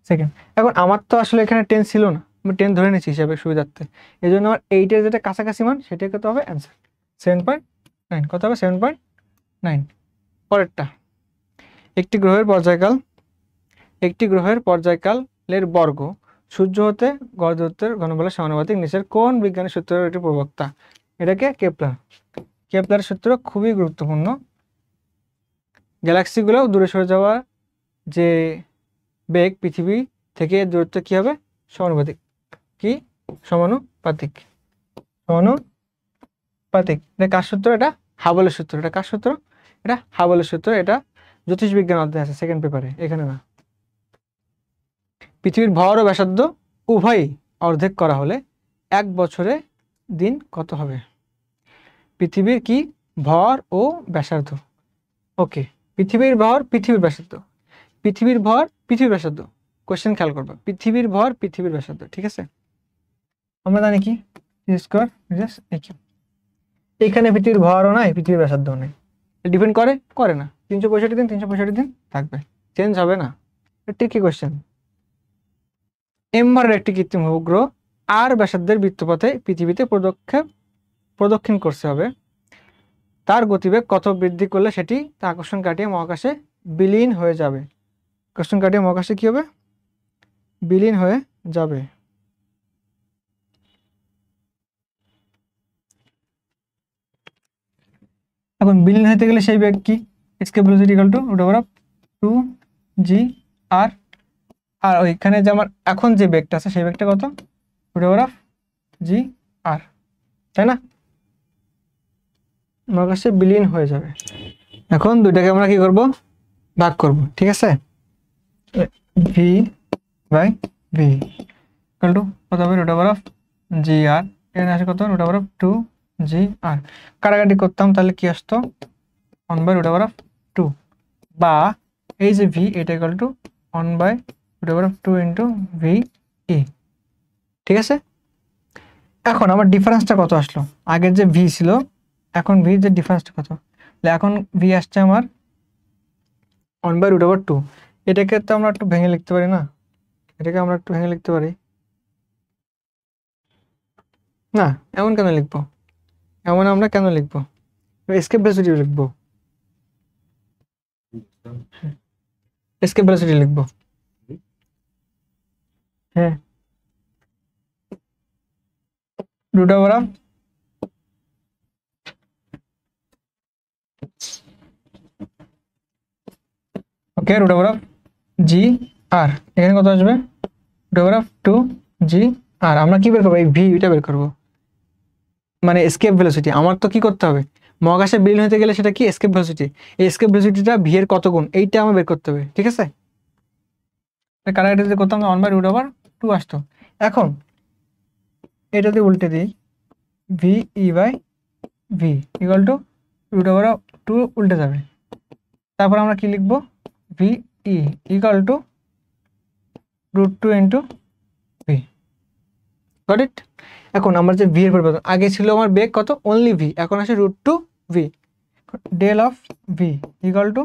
সেকেন্ড। এখন আমার তো আসলে এখানে 10 ছিল না, আমি 10 ধরে নিচ্ছি হিসাবে সুবিধার্থে, এই জন্য আমার 8-এর যেটা কাছাকাছি মান সেটাই কত হবে অ্যান্সার 7.9, কত হবে 7.9। পরেরটা, একটি গ্রহের পর্যায়কালের বর্গ সূর্য হতে গড় দূরত্বের ঘনবলের সমানুপাতিক, নিচের কোন বিজ্ঞানের সূত্রের একটি প্রবক্তা, এটাকে কেপলার সূত্র খুবই গুরুত্বপূর্ণ। গ্যালাক্সিগুলো দূরে সরে যাওয়া যে বেগ পৃথিবী থেকে দূরত্ব কি হবে সমানুপাতিক, কি সমানুপাতিক, এটা কার সূত্র, এটা হাবলের সূত্র, এটা কার সূত্র, এটা হাবলের সূত্র, এটা জ্যোতিষবিজ্ঞান অধ্যায় আছে সেকেন্ড পেপারে, এখানে না। পৃথিবীর ভর ও ব্যাসার্ধ উভয়ই অর্ধেক করা হলে 1 বছরে দিন কত হবে, পৃথিবীর কি ভর ও ব্যাসার্ধ, ওকে, পৃথিবীর ভর পৃথিবীর ব্যাসার্ধ, পৃথিবীর ভর পৃথিবীর ব্যাসার্ধ, কোশ্চেন খেয়াল করবে, পৃথিবীর ভর পৃথিবীর ব্যাসার্ধ, ঠিক আছে, আমরা জানি কি স্কয়ার এখানে পৃথিবীর ভরও নাই পৃথিবীর ব্যাসার্ধও নাই, ডিপেন্ড করে না, 365 দিন 365 দিন থাকবে, চেঞ্জ হবে না, ঠিক কি কোশ্চেন। এম ভরের একটি কৃত্রিম উপগ্রহ আর ব্যাসার্ধের বৃত্তপথে পৃথিবীতে প্রদক্ষিণ করতে হবে, তার গতিবেগ কত বৃদ্ধি করলে সেটি আকর্ষণ কাটিয়ে মহাকাশে বিলীন হয়ে যাবে, আকর্ষণ কাটিয়ে মহাকাশে কি হবে বিলীন হয়ে যাবে। এখন বিলীন হতে গেলে সেই বেগ কি, escape velocity equal to root over of 2g r, আর ওইখানে যে আমার এখন যে বেগটা আছে সেই বেগটা কত, root over of g r, তাই না? মহাকাশে বিলীন হয়ে যাবে। এখন দুইটাকে আমরা কি করব, ভাগ করব, ঠিক আছে? v by v equal to কত হবে, root over of G R, এখানে আসে কত, root over of 2g r। কাটাকাটি করতাম তাহলে কি আসতো, 1 বাই রুট ওভার অফ 2, বা এই যে v এটা equal to 1 by root over of 2 into V E, ঠিক আছে? এখন আমার ডিফারেন্সটা কত আসলো, আগের যে v ছিল এখন v যে ডিফারেন্সটা কত, এখন v আসছে আমার 1 বাই রুট ওভার 2। এটাকে তো আমরা একটু ভেঙে লিখতে পারি না, এটাকে আমরা একটু ভেঙে লিখতে পারি না? এমন কেন লিখবো, এমন আমরা কেন লিখবো, এসকেপ ভেলোসিটি লিখবো, এসকেপ ভেলোসিটি লিখবো, হ্যাঁ, root over of okay root over of G R, এখানে কত আসবে, রুট ওভার অফ 2g আর। আমরা কি বের করবো, এই ভিটা বের করবো, মানে এসকেপ ভেলোসিটি। আমার তো কি করতে হবে, মহাকাশে বিলীন হতে গেলে সেটা কি, এসকেপ ভেলোসিটি। এই এসকেপ ভেলোসিটিটা ভি এর কত গুণ, এইটা আমার বের করতে হবে, ঠিক আছে? কাটাকাটি যদি করতাম 1 বাই রুট ওভার 2 আসতো। এখন এটা দিয়ে উল্টে দিই, V E by V equal to root over 2 উল্টে যাবে, তারপর আমরা কি লিখবো, V E equal to root 2 into V, got it? এখন আমার যে ভি এর পরিবর্তন, আগে ছিল আমার বেগ কত, অনলি ভি, এখন আসে root 2 V, del of V equal to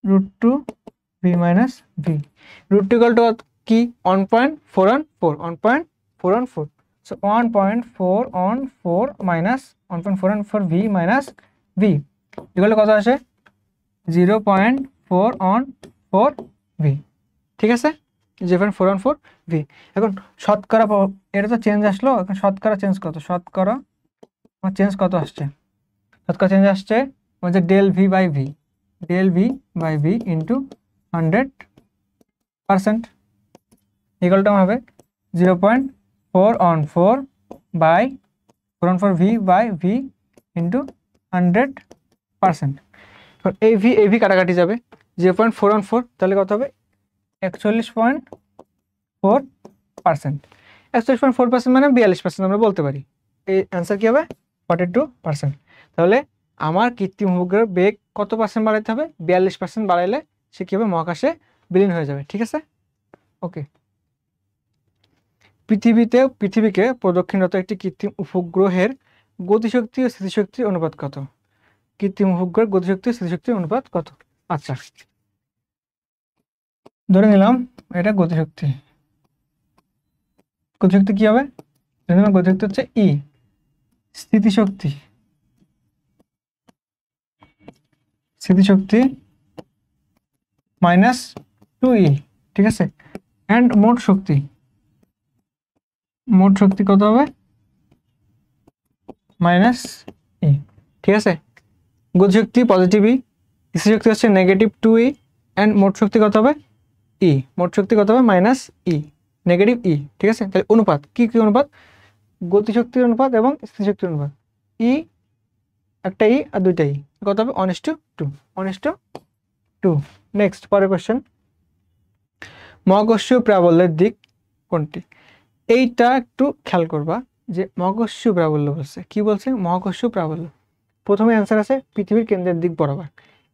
root 2 V minus V. Root 2 equal to কি, 1.414, 1.414, so 1.414 minus 1.414 V minus V equal to কত আসে, 0.414 ভি, ঠিক আছে? 0.414 ভি। এখন শতকরা এটা তো চেঞ্জ আসলো, এখন শতকরা চেঞ্জ কত, শতকরা আমার চেঞ্জ কত আসছে, শতকরা চেঞ্জ আসছে যে del V by V, del V by V into 100% ইকুয়ালটা হবে 0.414 by 414 V by V into 100%। এই ভি কাটাকাটি যাবে, 0.414 তাহলে কত হবে, 41.4%। 41.4% মানে 42% আমরা বলতে পারি। এই অ্যান্সার কি হবে, 42%। তাহলে আমার কৃত্রিম উপগ্রহের বেগ কত পার্সেন্ট বাড়াইতে হবে, 42% বাড়াইলে সে কি হবে, মহাকাশে বিলীন হয়ে যাবে, ঠিক আছে? ওকে। পৃথিবীকে প্রদক্ষিণরত একটি কৃত্রিম উপগ্রহের গতিশক্তি ও স্থিতিশক্তির অনুপাত কত? কৃত্রিম উপগ্রহের গতিশক্তি ও স্থিতিশক্তির অনুপাত কত? আচ্ছা, ধরে নিলাম এটা গতিশক্তি। গতিশক্তি কি হবে, গতিশক্তি হচ্ছে ই, স্থিতিশক্তি মাইনাস 2e, ঠিক আছে? অ্যান্ড মোট শক্তি কত হবে, মাইনাস ই, ঠিক আছে? গতিশক্তি পজিটিভ ই, স্থিতিশক্তি হচ্ছে নেগেটিভ 2e, অ্যান্ড মোট শক্তি কত হবে, ই, মোট শক্তি কত হবে, মাইনাস ই, নেগেটিভ ই, ঠিক আছে? তাহলে অনুপাত কি কি অনুপাত, গতিশক্তির অনুপাত এবং স্থিতিশক্তির অনুপাত, ই একটা ই আর দুইটা ই, কত হবে, 1:2, 1:2। নেক্সট পরের কোশ্চেন, মহাকর্ষীয় প্রাবল্যের দিক কোনটি? এইটা একটু খেয়াল করবা যে মহাকর্ষীয় প্রাবল্য বলছে, কি বলছে, মহাকর্ষীয় প্রাবল্য। প্রথমে অ্যান্সার আছে পৃথিবীর কেন্দ্রের দিক বরাবর,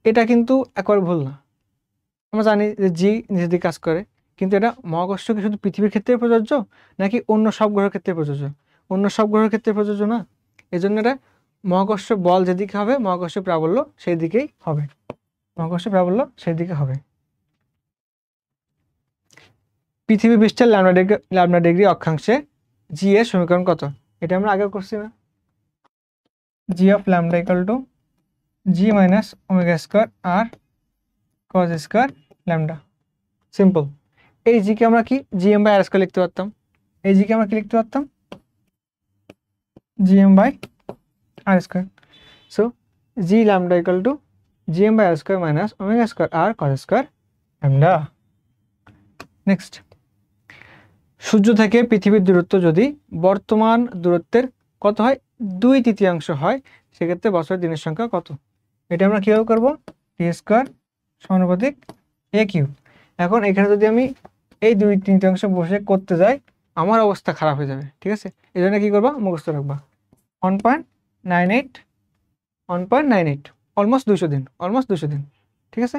এটা কিন্তু একবার ভুল না। আমরা জানি যে জি নিজের দিকে কাজ করে, কিন্তু এটা মহাকর্ষ কি শুধু পৃথিবীর ক্ষেত্রে প্রযোজ্য নাকি অন্য সব গ্রহের ক্ষেত্রে প্রযোজ্য? অন্য সব গ্রহের ক্ষেত্রে প্রযোজ্য না, এজন্য এটা মহাকর্ষ বল যেদিকে হবে মহাকর্ষ প্রাবল্য সেই দিকেই হবে, মহাকর্ষ প্রাবল্য সেই দিকে হবে। পৃথিবী পৃষ্ঠের ল্যামডা ডিগ্রি অক্ষাংশে জি এর সমীকরণ কত? এটা আমরা আগে করছি না, G of lambda equal to G minus omega square R cos square lambda, simple. এই জি কে আমরা কি জিএম বাই আর স্কয়ার লিখতে পারতাম, এই জি কে আমরা কি লিখতে পারতাম, GM by R square. So G lambda equal to GM by R square minus omega square R cos square lambda. Next, সূর্য থেকে পৃথিবীর দূরত্ব যদি বর্তমান দূরত্বের কত হয় 2/3 হয়, সেক্ষেত্রে বছরের দিনের সংখ্যা কত? এটা আমরা কীভাবে করবো? টি স্কোয়ার সমানুপাতিক এ কিউব। এখন এখানে যদি আমি এই 2/3 বসে করতে যাই আমার অবস্থা খারাপ হয়ে যাবে, ঠিক আছে? এই জন্য কী করবা? মুখস্থ রাখবা 1.98 1.98 অলমোস্ট 200 দিন, অলমোস্ট 200 দিন, ঠিক আছে?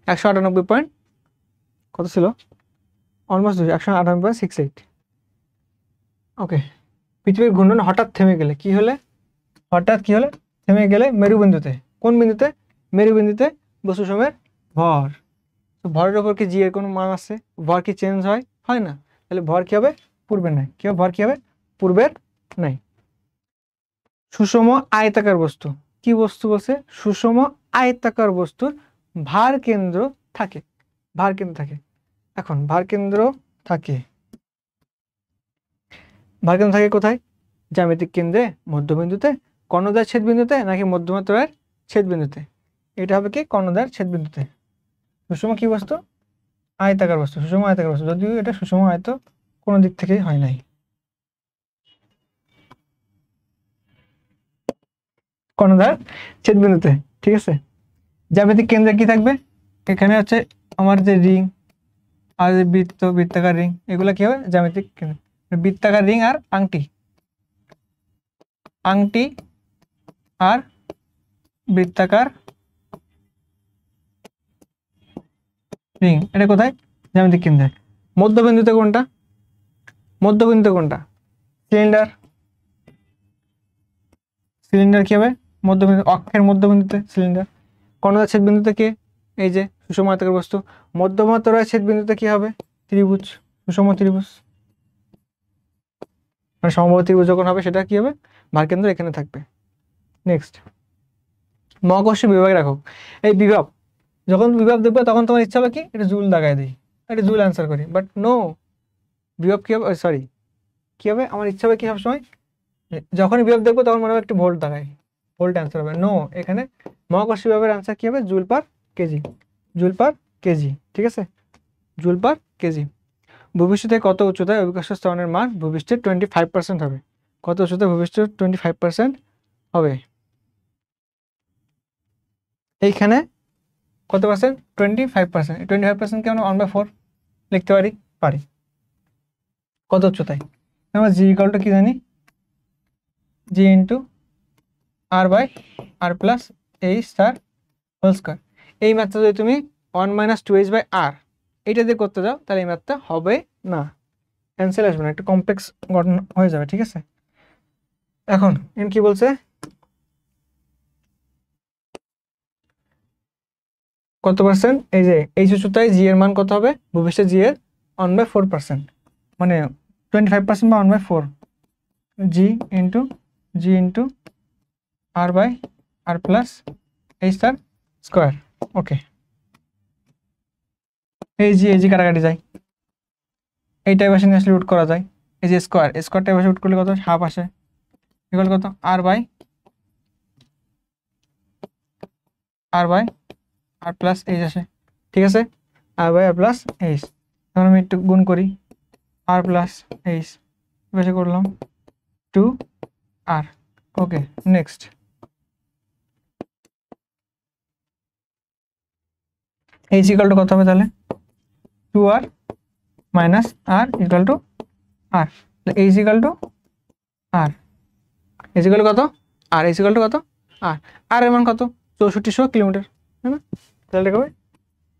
198 পয়েন্ট কত ছিল? অলমোস্ট 198.68। ওকে, পৃথিবীর ঘূর্ণন হঠাৎ থেমে গেলে কি হলে? হঠাৎ কি হলে থেমে গেলে মেরুবিন্দুতে, কোন বিন্দুতে? মেরুবিন্দুতে বস্তু সময়ের ভর। তো ভরের ওপর কি জি এর কোনো মান আছে? ভর কি চেঞ্জ হয়? হয় না। তাহলে ভর কি হবে? পূর্বের নাই। কি হবে? ভর কি হবে? পূর্বের নাই। সুষম আয়তাকার বস্তু, কি বস্তু বলছে? সুষম আয়তাকার বস্তুর ভার কেন্দ্র থাকে, ভার কেন্দ্র থাকে। এখন ভার কেন্দ্র থাকে, ভার কেন্দ্র থাকে কোথায়? জ্যামিতিক কেন্দ্রে, মধ্যবিন্দুতে, কর্ণদ্বয়ের ছেদবিন্দুতে, নাকি মধ্যমাত্রার ছেদবিন্দুতে? এটা হবে কি? কর্ণদ্বয়ের ছেদবিন্দুতে। সুষম কি বস্তু? আয়তাকার বস্তু, সুষম আয়তাকার বস্তু, যদিও এটা সুষম আয়ত কোনো দিক থেকেই হয় নাই। কর্ণদ্বয়ের ছেদবিন্দুতে, ঠিক আছে? জ্যামিতিক কেন্দ্রে কি থাকবে? এখানে হচ্ছে আমার যে রিং আর বৃত্ত, বৃত্তাকার রিং, এগুলো কি হবে? জ্যামিতিক কেন্দ্র। বৃত্তাকার রিং আর আংটি, আংটি আর বৃত্তাকার রিং, এটা কোথায়? জ্যামিতিক কেন্দ্রে। মধ্যবিন্দুতে কোনটা? মধ্যবিন্দুতে কোনটা? সিলিন্ডার। সিলিন্ডার কি হবে? মধ্যবিন্দু, অক্ষের মধ্যবিন্দুতে সিলিন্ডার। কর্ণদ্বয়ের ছেদবিন্দুতে কে? এই যে সুষম আয়তাকার বস্তু। মধ্যমাত্রার ছেদবিন্দুতে কি হবে? ত্রিভুজ, সুষম ত্রিভুজ। মানে সমবাহু ত্রিভুজ যখন হবে সেটা কি হবে? ভারকেন্দ্র এখানে থাকবে। নেক্সট, মহাকর্ষ বিভাগ রাখো। এই বিভব, যখন বিভব দেখবে তখন তোমার ইচ্ছা হবে কি? এটা জুল দাগায় দিই, এটা জুল অ্যান্সার করি, বাট নো। বিভব কি হবে? সরি, কি হবে? আমার ইচ্ছা হবে কি সবসময় যখনই বিভব দেখবো তখন মনে হবে একটু ভোল্ট দাগাই, ভোল্ট অ্যান্সার হবে। নো, এখানে মহাকর্ষ বিভাগের অ্যান্সার কি হবে? Joule per KG, joule per KG, ঠিক আছে? Joule per KG. ভূপৃষ্ঠ থেকে কত উচ্চতায় অভিকর্ষ ত্বরণের মান ভূপৃষ্ঠের 25% হবে? কত উচ্চতায় ভূপৃষ্ঠের 25% হবে? এইখানে কত পার্সেন্ট? 25%। 25%কে আমরা 1/4 লিখতে পারি, পারি। কত উচ্চতায়? আমরা জি ইকুয়াল টু কি জানি? G into R by R plus H star whole square. এই ম্যাথটা যদি তুমি 1 - 2h বাই আর এইটা দিয়ে করতে যাও তাহলে এই ম্যাথটা হবে না, ক্যান্সেল আসবে না, একটা কমপ্লেক্স গঠন হয়ে যাবে, ঠিক আছে? এখন কি বলছে? কত পার্সেন্ট? এই যে এই উচ্চতায় জি এর মান কত হবে? ভূপৃষ্ঠে জি এর 1/4%, মানে 25% বা 1/4 G into R by R plus H star square. Okay, এই জি কাটাকাটি যায়, এইটাই পাশে নিয়ে আসলে রুট করা যায়। এই যে স্কোয়ার, স্কোয়ারটাই পাশে রুট করলে কত? হাফ আসে। ইকুয়াল কত? R by R plus H আসে, ঠিক আছে? আর বাই আর প্লাস এইচ। এখন আমি একটু গুণ করি, আর প্লাস এইচ পাশে করলাম 2 R. Okay, next, H equal to কত হবে তাহলে? 2 R minus R equal to R. H equal to R, H equal to কত? আর এইচ ইকুয়াল টু কত? আর। আর এর মান কত? 6400 কিলোমিটার, তাই না? তাহলে লিখবে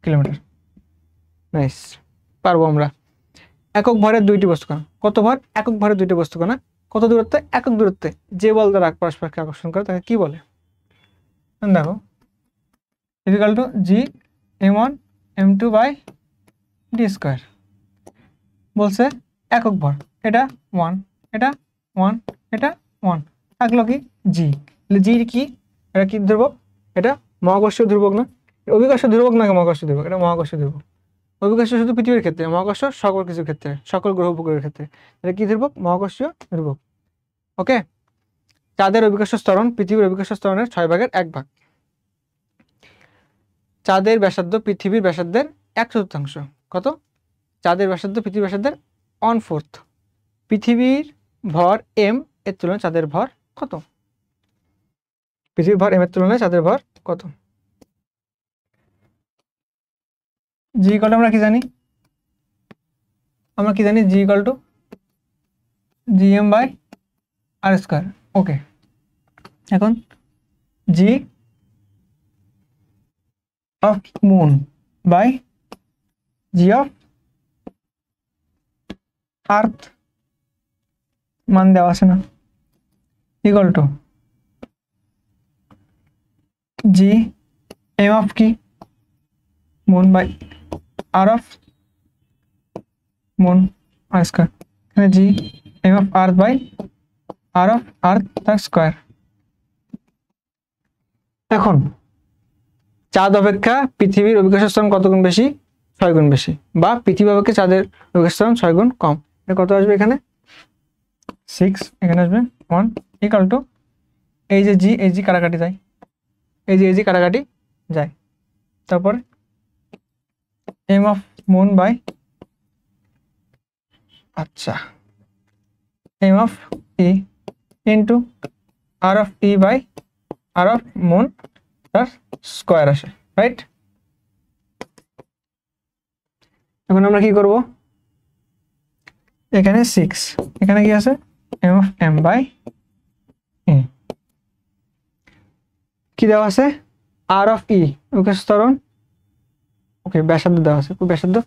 কিলোমিটার। নাইস, পারবো আমরা। একক ভরের দুইটি বস্তু কণা, কত ভর? একক ভরের দুইটি বস্তু কণা কত দূরত্বে? একক দূরত্বে যে বল দ্বারা পরস্পরকে আকর্ষণ করে তাকে কি বলে? দেখো, equal to G m1 m2 by D square. বলছে একক ভর, এটা 1, এটা 1, এটা 1, থাকলো কি? জি। জি কি? এটা কি ধ্রুবক? এটা মহাকর্ষীয় ধ্রুবক না? অভিকর্ষ ধ্রুবক না মহাকর্ষ ধ্রুবক? এটা মহাকর্ষ ধ্রুবক। অভিকর্ষ শুধু পৃথিবীর ক্ষেত্রে, মহাকর্ষ সকল কিছুর ক্ষেত্রে, সকল গ্রহ উপগ্রহের ক্ষেত্রে। এটা কি ধ্রুবক? মহাকর্ষীয় ধ্রুবক। ওকে, চাঁদের অভিকর্ষ ত্বরণ পৃথিবীর অভিকর্ষ ত্বরণের 6/1 চাঁদের ব্যাসার্ধ পৃথিবীর ব্যাসার্ধের 1/4। কত? চাঁদের ব্যাসার্ধ পৃথিবীর ব্যাসার্ধের 1/4। পৃথিবীর ভর m এর তুলনায় চাঁদের ভর কত? পৃথিবীর ভর m এর তুলনায় চাঁদের ভর কত? জি ইকুয়াল টু আমরা কি জানি? জি ইকুয়াল টু gm/r²। ওকে, এখন G of moon by G of earth মান দেওয়া আছে না, equal to G M of কি moon by R of moon r²। এখানে G M of earth by R of earth তার স্কোয়ার। এখন চাঁদ অপেক্ষা পৃথিবীর অভিকর্ষ ত্বরণ কত গুণ বেশি? 6 গুণ বেশি, বা পৃথিবী অপেক্ষা চাঁদের অভিকর্ষ ত্বরণ 6 গুণ কম। এটা কত আসবে? এখানে 6, এখানে আসবে 1, ইকুয়াল টু এই যে জি, এই জি কাটাকাটি যায়, এই জি কাটাকাটি যায়, তারপর M of moon by M of E into R of E by R of moon তার স্কোয়ার আসে, রাইট? এখন আমরা কি করব? এখানে 6, এখানে কি আছে? M of M by E, কি দেওয়া আছে? আর অফ ই অভিকর্ষ ত্বরণ, ওকে ব্যাসার্ধ দেওয়া আছে, ব্যাসার্ধ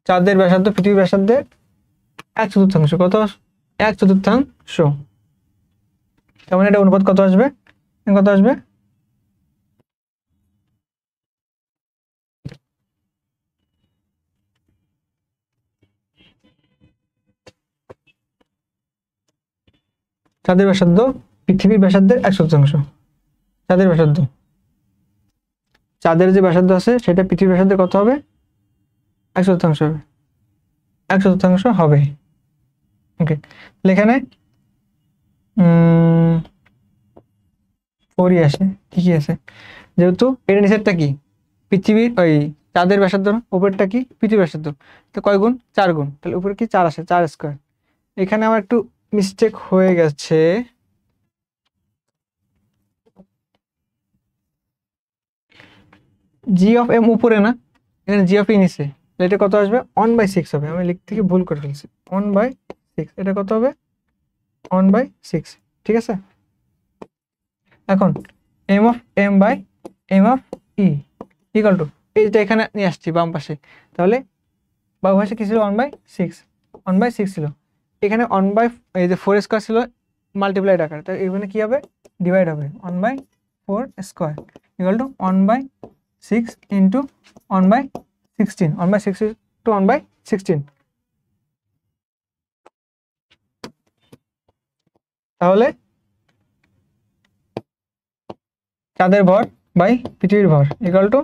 চাঁদের ব্যাসার্ধ পৃথিবীর ব্যাসার্ধের 1/4। কত? 1/4। তার মানে এটা অনুপাত কত আসবে? কত আসবে? চাঁদের ব্যাসার্ধ পৃথিবীর ব্যাসার্ধের 1/4। চাঁদের ব্যাসার্ধ, চাঁদের যে ব্যাসার্ধ আছে সেটা পৃথিবীর ব্যাসার্ধের কত হবে? 1/4 হবে, 1/4 হবে। ওকে, তাহলে এখানে 4ই আসে, ঠিকই আছে, যেহেতু এর নিচেরটা কি পৃথিবীর, ওই চাঁদের ব্যাসার্ধ, উপরেরটা কি পৃথিবীর ব্যাসার্ধ, তো কয় গুণ? 4 গুণ, তাহলে উপরে কি 4 আসে, 4²। এখানে আমার একটু মিস্টেক হয়ে গেছে, জি অফ এম উপরে না, এখানে জি অফ ই নিচে, এটা কত আসবে? 1/6 হবে। আমি লিখতে গিয়ে ভুল করে ফেলছি, 1/6। এটা কত হবে? 1/6, ঠিক আছে? এখন M of M by M of E equal to, এইটা এখানে নিয়ে আসছি বাম পাশে, তাহলে বাম পাশে কি ছিল? 1/6 ছিল, এখানে 1/, এই যে 4² ছিল মাল্টিপ্লাইড আকারে, তাই এখানে কি হবে? ডিভাইড হবে, 1/4² ইকুয়াল টু 1/6 ইন্টু 1/16, 1/6 টু 1/16। তাহলে চাঁদের ভর বাই পৃথিবীর ভর ইকুয়াল টু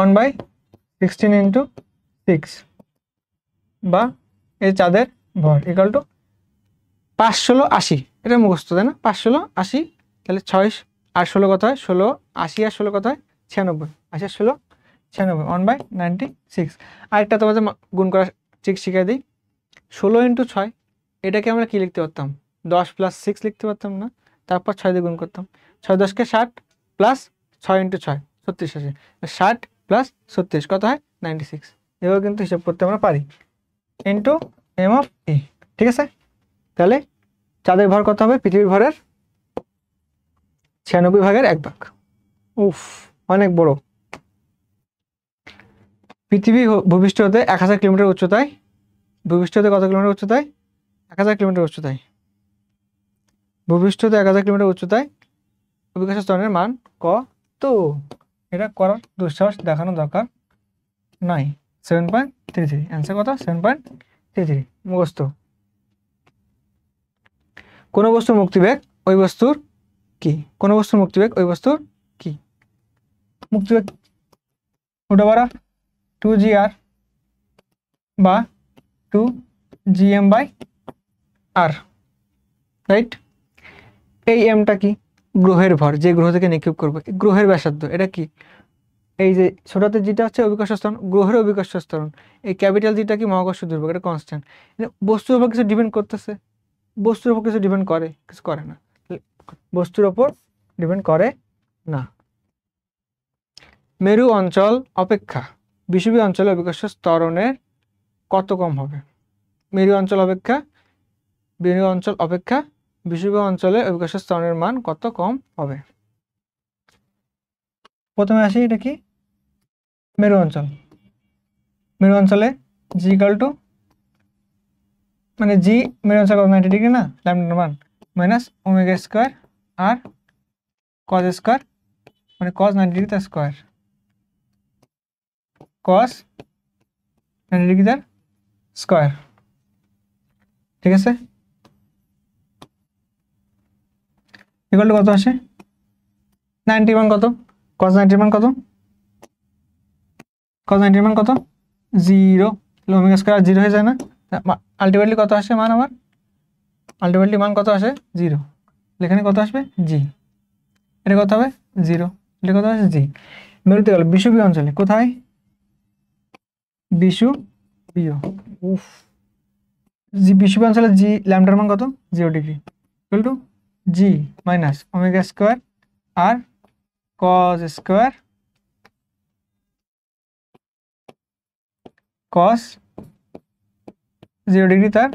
1/16 ইন্টু 6, বা এই চাঁদের ভর ইকুয়াল টু 5/1680। এটা মুখস্থ, তাই না? 5/1680, তাহলে 6 আর 16 কত হয়? 16, 80 আর 16 কত হয়? 96, 80 আর 16 96, 1/96। আরেকটা তোমাদের গুণ করা ঠিক শিখিয়ে দিই, 16 ইন্টু 6, এটাকে আমরা কি লিখতে পারতাম? 10 + 6 লিখতে পারতাম না? তারপর 6 দিয়ে গুণ করতাম, 6 10 কে 60 প্লাস 6 ইন্টু 6 36 আসে, 60 প্লাস 36 কত হয়? 96। এভাবে কিন্তু হিসাব করতে আমরা পারি, ইন্টু এম অফ ই, ঠিক আছে? তাহলে চাঁদের ভর কত হবে? পৃথিবীর ভরের 96/1। উফ, অনেক বড়। পৃথিবী ভূপৃষ্ঠ হতে 1000 কিলোমিটার উচ্চতায়, ভূপৃষ্ঠ হতে কত কিলোমিটার উচ্চতায়? 1000 কিলোমিটার উচ্চতায়, ভূপৃষ্ঠ হতে 1000 কিলোমিটার উচ্চতায় অভিকর্ষ ত্বরণের মান কত? এটা করার দুঃসাহস দেখানো দরকার নাই। 7.33, অ্যান্সার কত? 7.33, মুখস্থ। কোন বস্তুর মুক্তিবেগ ওই বস্তুর কি? কোন বস্তুর মুক্তিবেগ ওই বস্তুর কি? মুক্তিবেগ √2gr বা 2gm/r, রাইট। এই এমটা কি? গ্রহের ভর, যে গ্রহ থেকে নিক্ষেপ করবো, গ্রহের ব্যাসার্ধ। এটা কি? এই যে ছোটাতে যেটা হচ্ছে অভিকর্ষ ত্বরণ, গ্রহের অভিকর্ষ ত্বরণ। এই ক্যাপিটাল যেটা কি? মহাকর্ষ দুর্ভোগ, এটা কনস্ট্যান্ট। বস্তুর উপর কিছু ডিপেন্ড করতেছে? বস্তুর উপর কিছু ডিপেন্ড করে? কিছু করে না। বস্তুর উপর ডিপেন্ড করে না। মেরু অঞ্চল অপেক্ষা বিষুবীয় অঞ্চলে অভিকর্ষ ত্বরণের কত কম হবে? মেরু অঞ্চল অপেক্ষা বিষুবীয় অঞ্চলে অভিকর্ষ ত্বরণের মান কত কম হবে? প্রথমে আসি, এটা কি? মেরু অঞ্চল। মেরু অঞ্চলে জি ইকাল টু, মানে জি মেরু অঞ্চল 90 ডিগ্রি না, ল্যামডার মান minus omega square R cos square, মানে কজ 90 ডিগ্রি তার স্কোয়ার, কস 90 ডিগ্রি তার স্কোয়ার। ঠিক আছে, ইকুয়াল টু কত আসে? 90 মান কত? কস 90 মান কত? কস 90 মান কত? 0। ওমেগা স্কোয়ার 0 হয়ে যায় না? আলটিমেটলি কত আসে মান আমার? আলটিমেটলি মান কত আসে? 0। এখানে কত আসবে? জি। এটা কত হবে? 0। এটা কত আসে? জি। মেরুতে গেল বিষুবীয় অঞ্চলে, কোথায়? বিষুবীয়, উফ, জি বিষুবীয় অঞ্চলে জি ল্যামডার মান কত? 0 degree, equal to G minus omega square R cos square, cos 0 degree তার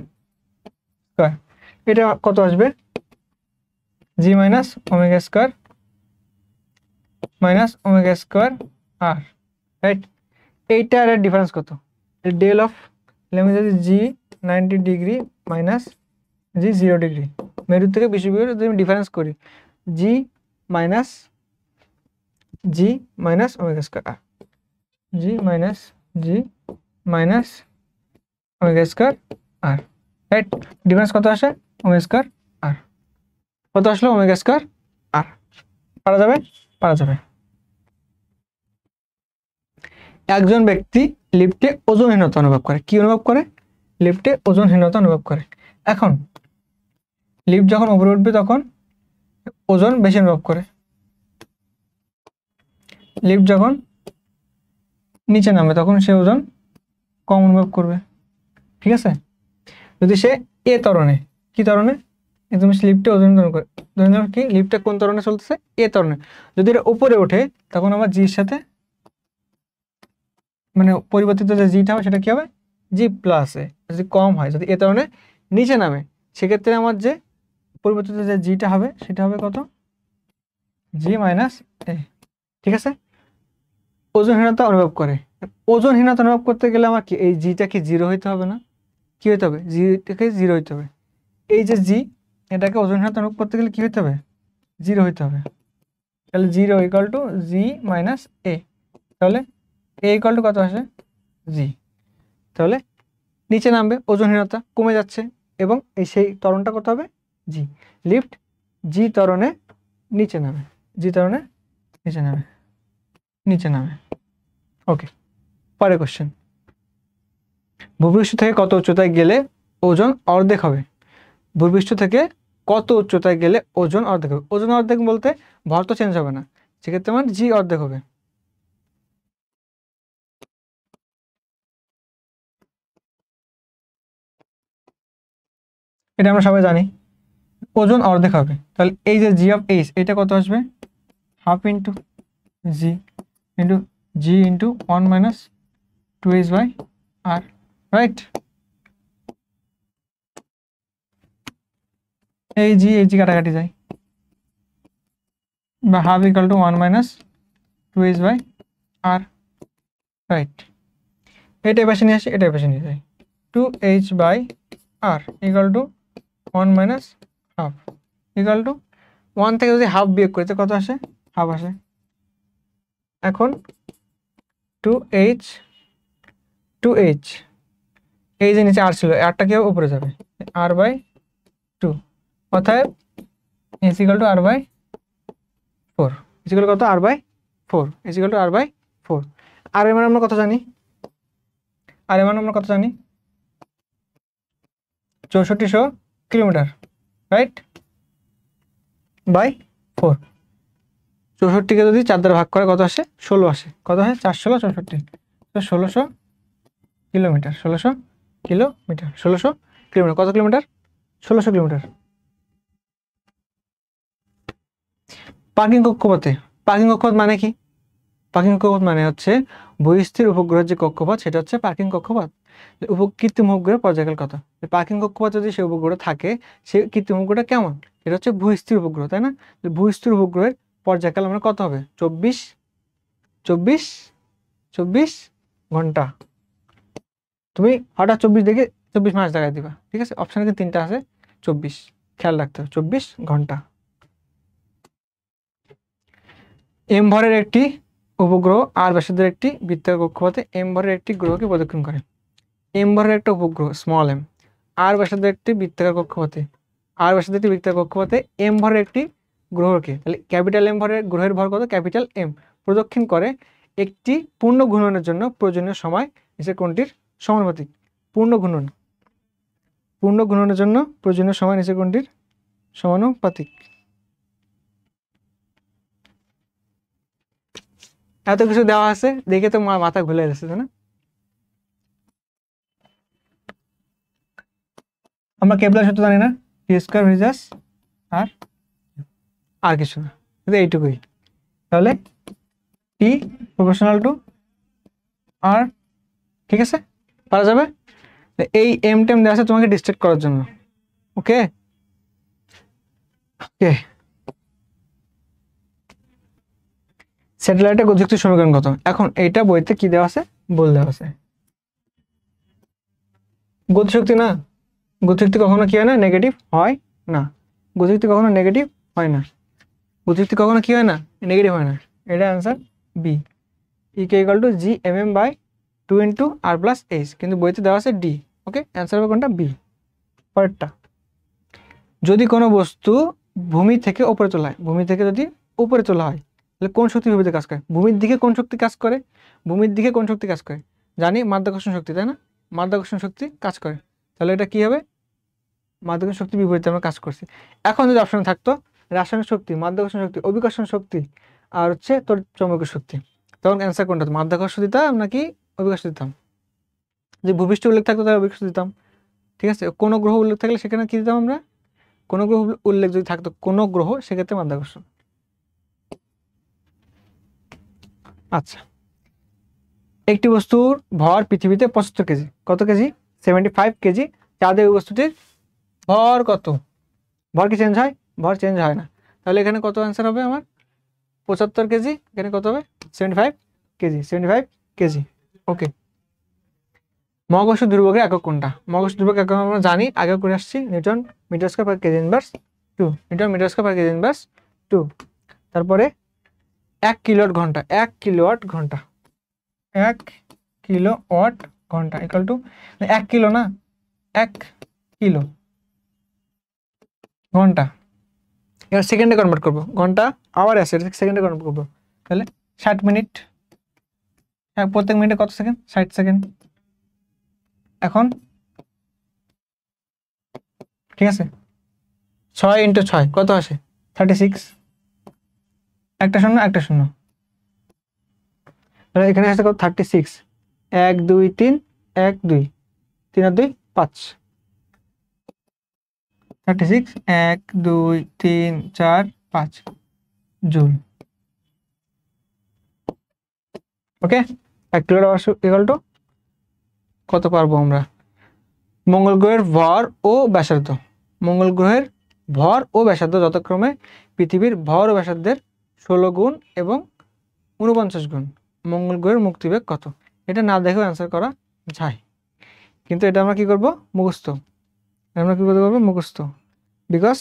স্কোয়ার। এটা কত আসবে? G minus omega square R, right. এইটা আর ডিফারেন্স কত? ডেল অফ, আমি যদি G 90 degree minus G 0 degree, মেরু থেকে বিষুবীয় যদি আমি ডিফারেন্স করি, G minus omega square R, G minus omega square R, right. Difference কত আসে? Omega square R. কত আসলো? ওমেগা স্কোয়ার আর। পারা যাবে? পারা যাবে। একজন ব্যক্তি লিফটে ওজনহীনতা অনুভব করে। কি অনুভব করে? লিফটে ওজনহীনতা অনুভব করে। এখন লিফট যখন উপরে উঠবে তখন ওজন বেশি অনুভব করে, লিফট যখন নিচে নামবে তখন সে ওজন কম অনুভব করবে। ঠিক আছে, যদি সে এ ত্বরণে, কি ত্বরণে? একদম লিফটে ওজন করে, ধরে নাও কি লিফটটা কোন ত্বরণে চলতেছে? এ ত্বরণে। যদি এটা উপরে ওঠে তখন আমার জির সাথে, মানে পরিবর্তিত যে জিটা হবে সেটা কি হবে? জি প্লাস এ। যদি কম হয়, যদি এ ত্বরণে নিচে নামে, সেক্ষেত্রে আমার যে পরিবর্তিত যে জিটা হবে সেটা হবে কত? জি মাইনাস এ। ঠিক আছে, ওজনহীনতা অনুভব করে। ওজনহীনতা অনুভব করতে গেলে আমার কি এই জিটা কি 0 হইতে হবে না? কি হইতে হবে? জিটাকে 0 হইতে হবে। এই যে জি, এটাকে ওজনহীনতা অনুভব করতে গেলে কি হইতে হবে? 0 হইতে হবে। তাহলে 0 ইকুয়াল টু জি মাইনাস এ। তাহলে এ ইকুয়াল টু কত আসে? জি। তাহলে নিচে নামবে, ওজনহীনতা কমে যাচ্ছে, এবং এই সেই ত্বরণটা কত হবে? জি। লিফট জি ত্বরণে নিচে নামে, জি ত্বরণে নিচে নামে। ওকে, পরের কোশ্চেন। ভূপৃষ্ঠ থেকে কত উচ্চতায় গেলে ওজন অর্ধেক হবে? ভূপৃষ্ঠ থেকে কত উচ্চতায় গেলে ওজন অর্ধেক হবে? ওজন অর্ধেক বলতে ভর তো চেঞ্জ হবে না, সেক্ষেত্রে আমার জি অর্ধেক হবে। এটা আমরা সবাই জানি, ওজন অর্ধেক হবে। তাহলে এই যে জি অফ এইচ, এটা কত আসবে? Half into G into G into 1 minus 2h by R, right. এই জি কাটাকাটি যায়, বা half equal to 1 minus 2h by R, right. এটাই পাশে নিয়ে আসি, এটাই পাশে নিয়ে যাই। 2h by R equal to 1 minus half, equal to 1 থেকে যদি হাফ বিয়োগ করি তো কত আসে? হাফ আসে। এখন 2h এই যে নিচে আর ছিল, আরটা কি হবে? উপরে যাবে, আর বাই 2, অর্থাৎ S equal to R by 4, equal কত? R by 4, equal to R by 4। R এর মান আমরা কত জানি? 6400 কিলোমিটার। Right, by 4। 64কে যদি 4 দ্বারা ভাগ করে কত আসে? 16 আসে। কত হয়? 4 16 64, তো 1600 কিলোমিটার। 1600 kilometre, 1600 kilometre. কত কিলোমিটার? 1600 কিলোমিটার। পার্কিং কক্ষপথে, পার্কিং কক্ষপথ মানে কি? পার্কিং কক্ষপথ মানে হচ্ছে ভূস্থির উপগ্রহের যে কক্ষপথ সেটা হচ্ছে পার্কিং কক্ষপথ। কৃত্রিম উপগ্রহের পর্যায়কাল কত? পার্কিং কক্ষপথ যদি সে উপগ্রহ থাকে, সে কৃত্রিম উপগ্রহটা কেমন? এটা হচ্ছে ভূস্থির উপগ্রহ, তাই না? ভূস্থির উপগ্রহের পর্যায়কাল আমরা কত হবে? 24 24 24 ঘন্টা। তুমি হঠাৎ 24 দেখে 24 মাস দেখায় দিবা, ঠিক আছে? অপশানে কিন্তু 3টা আছে, 24 খেয়াল রাখতে হবে, 24 ঘন্টা। এম ভরের একটি উপগ্রহ আর ব্যাসার্ধের একটি বৃত্তাকার কক্ষপথে এম ভরের একটি গ্রহকে প্রদক্ষিণ করে। এম ভরের একটা উপগ্রহ স্মল এম আর ব্যাসার্ধের একটি বৃত্তাকার কক্ষপথে, আর ব্যাসার্ধের একটি বৃত্তাকার কক্ষপথে এম ভরের একটি গ্রহকে, তাহলে ক্যাপিটাল এম ভরের গ্রহের ভর কত? ক্যাপিটাল এম প্রদক্ষিণ করে একটি পূর্ণ ঘূর্ণনের জন্য প্রয়োজনীয় সময় নিচের কোনটির সমানুপাতিক? পূর্ণ ঘূর্ণনের জন্য প্রয়োজনীয় সময় নিচের কোনটির সমানুপাতিক? এত কিছু দেওয়া আছে দেখে তো মাথা ঘুরে যাচ্ছে, তাই না? আমরা কেপলার সূত্র জানি না, টি স্কয়ার ভার্সাস আর কিছু না, কিন্তু এইটুকুই। তাহলে টি প্রপোর্শনাল টু আর, ঠিক আছে, পারা যাবে। এই এম টেম দেওয়া আছে তোমাকে ডিস্ট্রাক্ট করার জন্য। ওকে ওকে, স্যাটেলাইটের গতিশক্তির সমীকরণ কত? এখন এইটা বইতে কি দেওয়া আছে? বল দেওয়া আছে। গতিশক্তি না, গতিশক্তি কখনো কি হয় না? নেগেটিভ হয় না। গতিশক্তি কখনো নেগেটিভ হয় না। গতিশক্তি কখনো কি হয় না? নেগেটিভ হয় না। এটা answer B, EK equal to G M M by 2 into R plus H, কিন্তু বইতে দেওয়া আছে ডি। ওকে, অ্যান্সার হবে কোনটা? বি। পরেরটা, যদি কোনো বস্তু ভূমি থেকে উপরে তোলা হয়, ভূমি থেকে যদি উপরে তোলা হয় তাহলে কোন শক্তি ভূমিতে কাজ করে? ভূমির দিকে কোন শক্তি কাজ করে? ভূমির দিকে কোন শক্তি কাজ করে? জানি মাধ্যাকর্ষণ শক্তি, তাই না? মাধ্যাকর্ষণ শক্তি কাজ করে, তাহলে এটা কি হবে? মাধ্যাকর্ষণ শক্তি বিপরীতে আমরা কাজ করছি। এখন যদি অপশন থাকতো রাসায়নিক শক্তি, মাধ্যাকর্ষণ শক্তি, অভিকর্ষণ শক্তি আর হচ্ছে তড়িৎ চৌম্বকীয় শক্তি, তখন অ্যান্সার কোনটা? মাধ্যাকর্ষণ দিতাম নাকি অভিকর্ষণ দিতাম? যে ভূপৃষ্ঠ উল্লেখ থাকতো তাহলে অভিকর্ষণ দিতাম, ঠিক আছে? কোনো গ্রহ উল্লেখ থাকলে সেখানে কি দিতাম আমরা? কোনো গ্রহ উল্লেখ যদি থাকতো কোনো গ্রহ, সেক্ষেত্রে মাধ্যাকর্ষণ। আচ্ছা, একটি বস্তুর ভর পৃথিবীতে 75 কেজি। কত কেজি? 75 কেজি। চাঁদে ওই বস্তুটির ভর কত? ভর কি চেঞ্জ হয়? ভর চেঞ্জ হয় না, তাহলে এখানে কত অ্যান্সার হবে আমার? 75 কেজি। এখানে কত হবে? 75 কেজি, 75 কেজি। ওকে, মহাকর্ষ দুর্ভোগের একক কোনটা? মহাকর্ষ দুর্ভোগের একক আমরা জানি, আগে করে আসছি, newton metre square per KG inverse 2, newton metre square per KG inverse 2। তারপরে 1 কিলোওয়াট ঘন্টা, 1 কিলোওয়াট ঘন্টা, 1 কিলোওয়াট ঘন্টা ইকুয়াল টু 1 কিলো না, 1 কিলো ঘন্টা। এবার সেকেন্ডে কনভার্ট করবো, ঘন্টা আওয়ার আছে, সেকেন্ডে কনভার্ট করবো, তাহলে 60 মিনিট। হ্যাঁ, প্রত্যেক মিনিটে কত সেকেন্ড? 60 সেকেন্ড। এখন ঠিক আছে, 6 ইন্টু 6 কত আসে? 36। একটা শূন্য একটা শূন্য, তাহলে এখানে আসছে কত? 36। 1 2 3 1 2 3 আর 2 5, 36 1 2 3 4 5 joule. Okay, 1 kilowatt equal to কত পারবো আমরা? মঙ্গল গ্রহের ভর ও ব্যাসার্ধ, মঙ্গল গ্রহের ভর ও ব্যাসার্ধ যথাক্রমে পৃথিবীর ভর ও ব্যাসার্ধের 16 গুণ এবং 49 গুণ। মঙ্গল গ্রহের মুক্তিবেগ কত? এটা না দেখেও অ্যান্সার করা যায়, কিন্তু এটা আমরা কি করব? মুখস্থ। আমরা কি করতে পারবো? মুখস্থ, বিকজ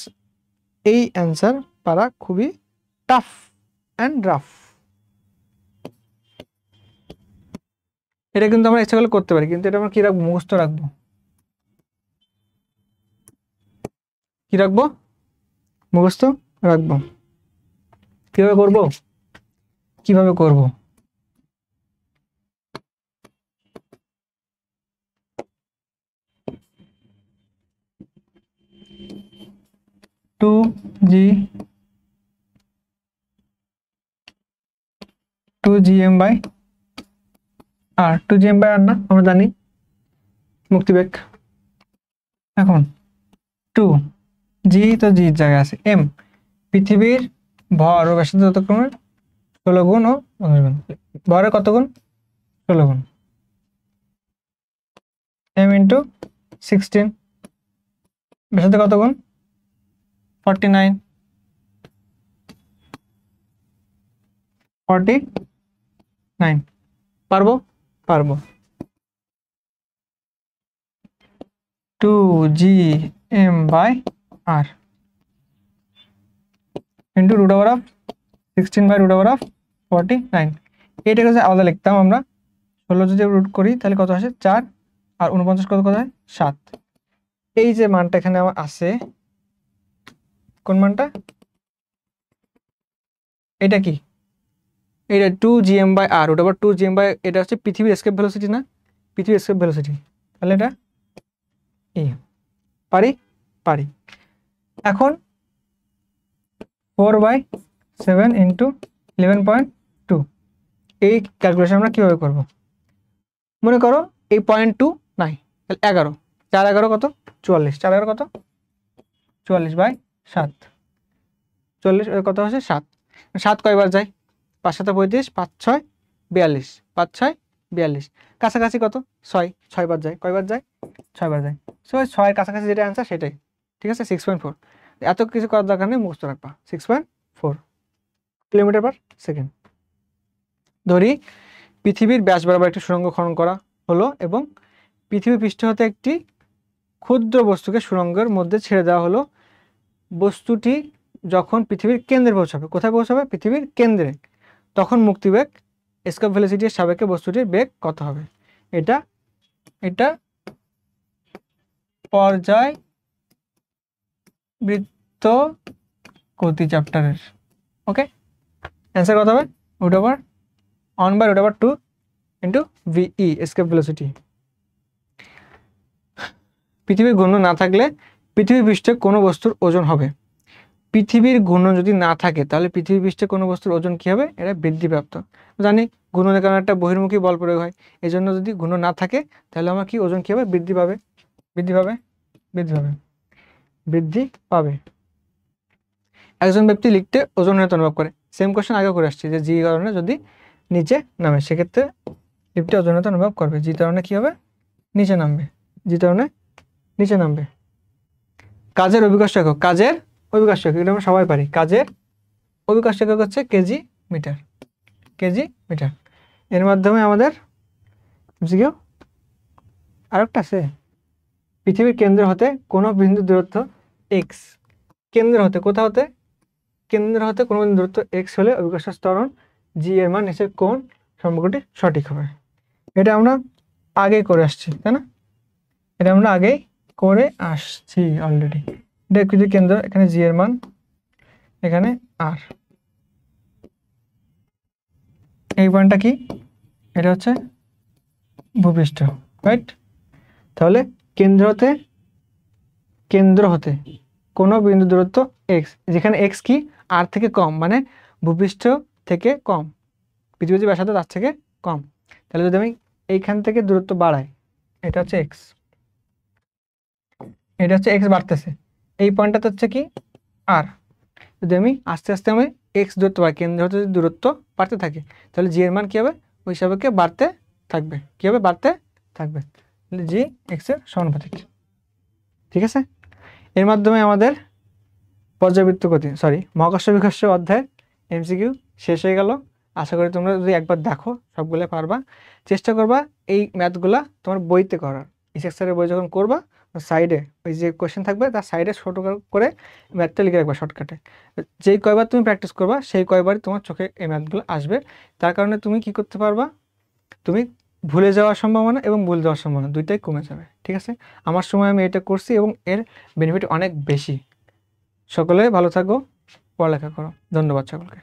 এই অ্যান্সার পারা খুবই টাফ অ্যান্ড রাফ। এটা কিন্তু আমরা ইচ্ছা করলে করতে পারি, কিন্তু এটা আমরা কি রাখবো? মুখস্থ রাখবো। কি রাখবো? মুখস্থ রাখবো। কিভাবে করব? কিভাবে করব? 2g 2gm by R 2gm by আর না আমরা জানি মুক্তিবেগ। এখন 2g তো জি জায়গায় আছে, m পৃথিবীর ভর ও ব্যাসার্ধ যথাক্রমে 16 গুণ ও 19 গুণ। ভরের কত গুণ? 16 গুণ। m ইন্টু 16, ব্যাসার্ধ কত গুণ? 49 পারবো? পারবো। 2gm by r into root over of 16 by root over of 49। এইটাকে যদি আলাদা লিখতাম আমরা, 16 যদি রুট করি তাহলে কত আসে? 4 আর 49 কত হয়? 7। এই যে মানটা এখানে আমার আছে, কোন মানটা? এটা কি? এটা 2gm by r root over 2gm by, এটা হচ্ছে পৃথিবীর এসকেপ ভেলোসিটি না? পৃথিবীর এসকেপ ভেলোসিটি। তাহলে এটা পারি? পারি। এখন 4/7 ইন্টু 11.2, এই ক্যালকুলেশন আমরা কীভাবে করব? মনে করো এই 0.2 নাই, তাহলে 11, 4 11 কত? 44, 4 11 কত? 44/7, 40 কত হচ্ছে? 7। 7 কয়বার যায়? 5 7 35, 5 6 42, 5 6 42, কাছাকাছি কত? 6, 6 বার যায়। কয়বার যায়? 6 বার যায়। সো 6 কাছাকাছি যেটা অ্যান্সার সেটাই, ঠিক আছে? 6.4। এত কিছু করার দরকার নেই, মুখস্থ রাখবা। 6.4 কিলোমিটার পার সেকেন্ড। ধরি পৃথিবীর ব্যাস বরাবর একটি সুড়ঙ্গ খনন করা হলো এবং পৃথিবী পৃষ্ঠ হতে একটি ক্ষুদ্র বস্তুকে সুড়ঙ্গের মধ্যে ছেড়ে দেওয়া হলো। বস্তুটি যখন পৃথিবীর কেন্দ্রে পৌঁছাবে, কোথায় পৌঁছাবে? পৃথিবীর কেন্দ্রে, তখন মুক্তিবেগ এসকেপ ভেলোসিটির সাপেক্ষে বস্তুটির বেগ কত হবে? এটা এটা পর্যায়বৃত্ত গতি চ্যাপ্টারের। ওকে, অ্যান্সার কত হবে? Root over 1/√2 into V E escape velocity. পৃথিবীর ঘূর্ণন না থাকলে পৃথিবী পৃষ্ঠে কোনো বস্তুর ওজন হবে। পৃথিবীর ঘূর্ণন যদি না থাকে তাহলে পৃথিবী পৃষ্ঠে কোনো বস্তুর ওজন কী হবে? এটা বৃদ্ধিপ্রাপ্ত। জানি ঘূর্ণনের কারণে একটা বহির্মুখী বল প্রয়োগ হয়, এই জন্য যদি ঘূর্ণন না থাকে তাহলে আমার কি ওজন কী হবে? বৃদ্ধি পাবে, বৃদ্ধি পাবে, বৃদ্ধি পাবে, বৃদ্ধি পাবে। একজন ব্যক্তি লিখতে ওজনহীনতা অনুভব করে। সেম কোশ্চেন আগেও করে আসছি যে জি কারণে যদি নিচে নামে সেক্ষেত্রে লিফটে ওজনহীনতা অনুভব করবে। জি কারণে কী হবে? নিচে নামবে, জি কারণে নিচে নামবে। কাজের অভিকর্ষ একক, কাজের অভিকর্ষ একক এটা আমরা সবাই পারি। কাজের অভিকর্ষ একক হচ্ছে কেজি মিটার, কেজি মিটার। এর মাধ্যমে আমাদের জিও আরেকটা আছে, পৃথিবীর কেন্দ্র হতে কোনো বিন্দু দূরত্ব এক্স, কেন্দ্র হতে, কোথা হতে? কেন্দ্র হতে কোনো বিন্দু দূরত্ব এক্স হলে অভিকর্ষ ত্বরণ জি এর মান নিচের কোন সম্পর্কটি সঠিক হবে? এটা আমরা আগেই করে আসছি, তাই না? এটা আমরা আগেই করে আসছি অলরেডি। এটা কিছু কেন্দ্র, এখানে জি এর মান, এখানে আর। এই পয়েন্টটা কি? এটা হচ্ছে ভূপৃষ্ঠ, রাইট? তাহলে কেন্দ্র হতে কোনো বিন্দু দূরত্ব এক্স, যেখানে এক্স কি? আর থেকে কম, মানে ভূপৃষ্ঠ থেকে কম, পৃথিবীর যে ব্যাসার্ধ তার থেকে কম। তাহলে যদি আমি এইখান থেকে দূরত্ব বাড়াই, এটা হচ্ছে এক্স, এটা হচ্ছে এক্স বাড়তেছে, এই পয়েন্টটা হচ্ছে কি? আর। যদি আমি আস্তে আস্তে আমি এক্স দূরত্ব বাড়াই, কেন্দ্র হতে যদি দূরত্ব বাড়তে থাকে তাহলে জি এর মান কী হবে? ওই সাপেক্ষে বাড়তে থাকবে। কী হবে? বাড়তে থাকবে। জি এক্সের সমানুপাতিক, ঠিক আছে? এর মাধ্যমে আমাদের পর্যাবৃত্ত গতি, মহাকর্ষ বিকর্ষ অধ্যায়ের এমসিকিউ শেষ হয়ে গেল। আশা করি তোমরা যদি একবার দেখো সবগুলো পারবা। চেষ্টা করবা এই ম্যাথগুলা তোমার বইতে করার। ইসেক স্যারের বই যখন করবা সাইডে ওই যে কোয়েশ্চেন থাকবে তার সাইডে ছোটো করে ম্যাথটা লিখে রাখবা শর্টকাটে। যেই কয়বার তুমি প্র্যাকটিস করবা সেই কয়বারই তোমার চোখে এই ম্যাথগুলো আসবে। তার কারণে তুমি কি করতে পারবা? তুমি ভুলে যাওয়ার সম্ভাবনা এবং ভুল যাওয়ার সম্ভাবনা দুইটাই কমে যাবে, ঠিক আছে? আমার সময় আমি এটা করছি এবং এর বেনিফিট অনেক বেশি। সকলে ভালো থাকো, পড়ালেখা করো। ধন্যবাদ সকলকে।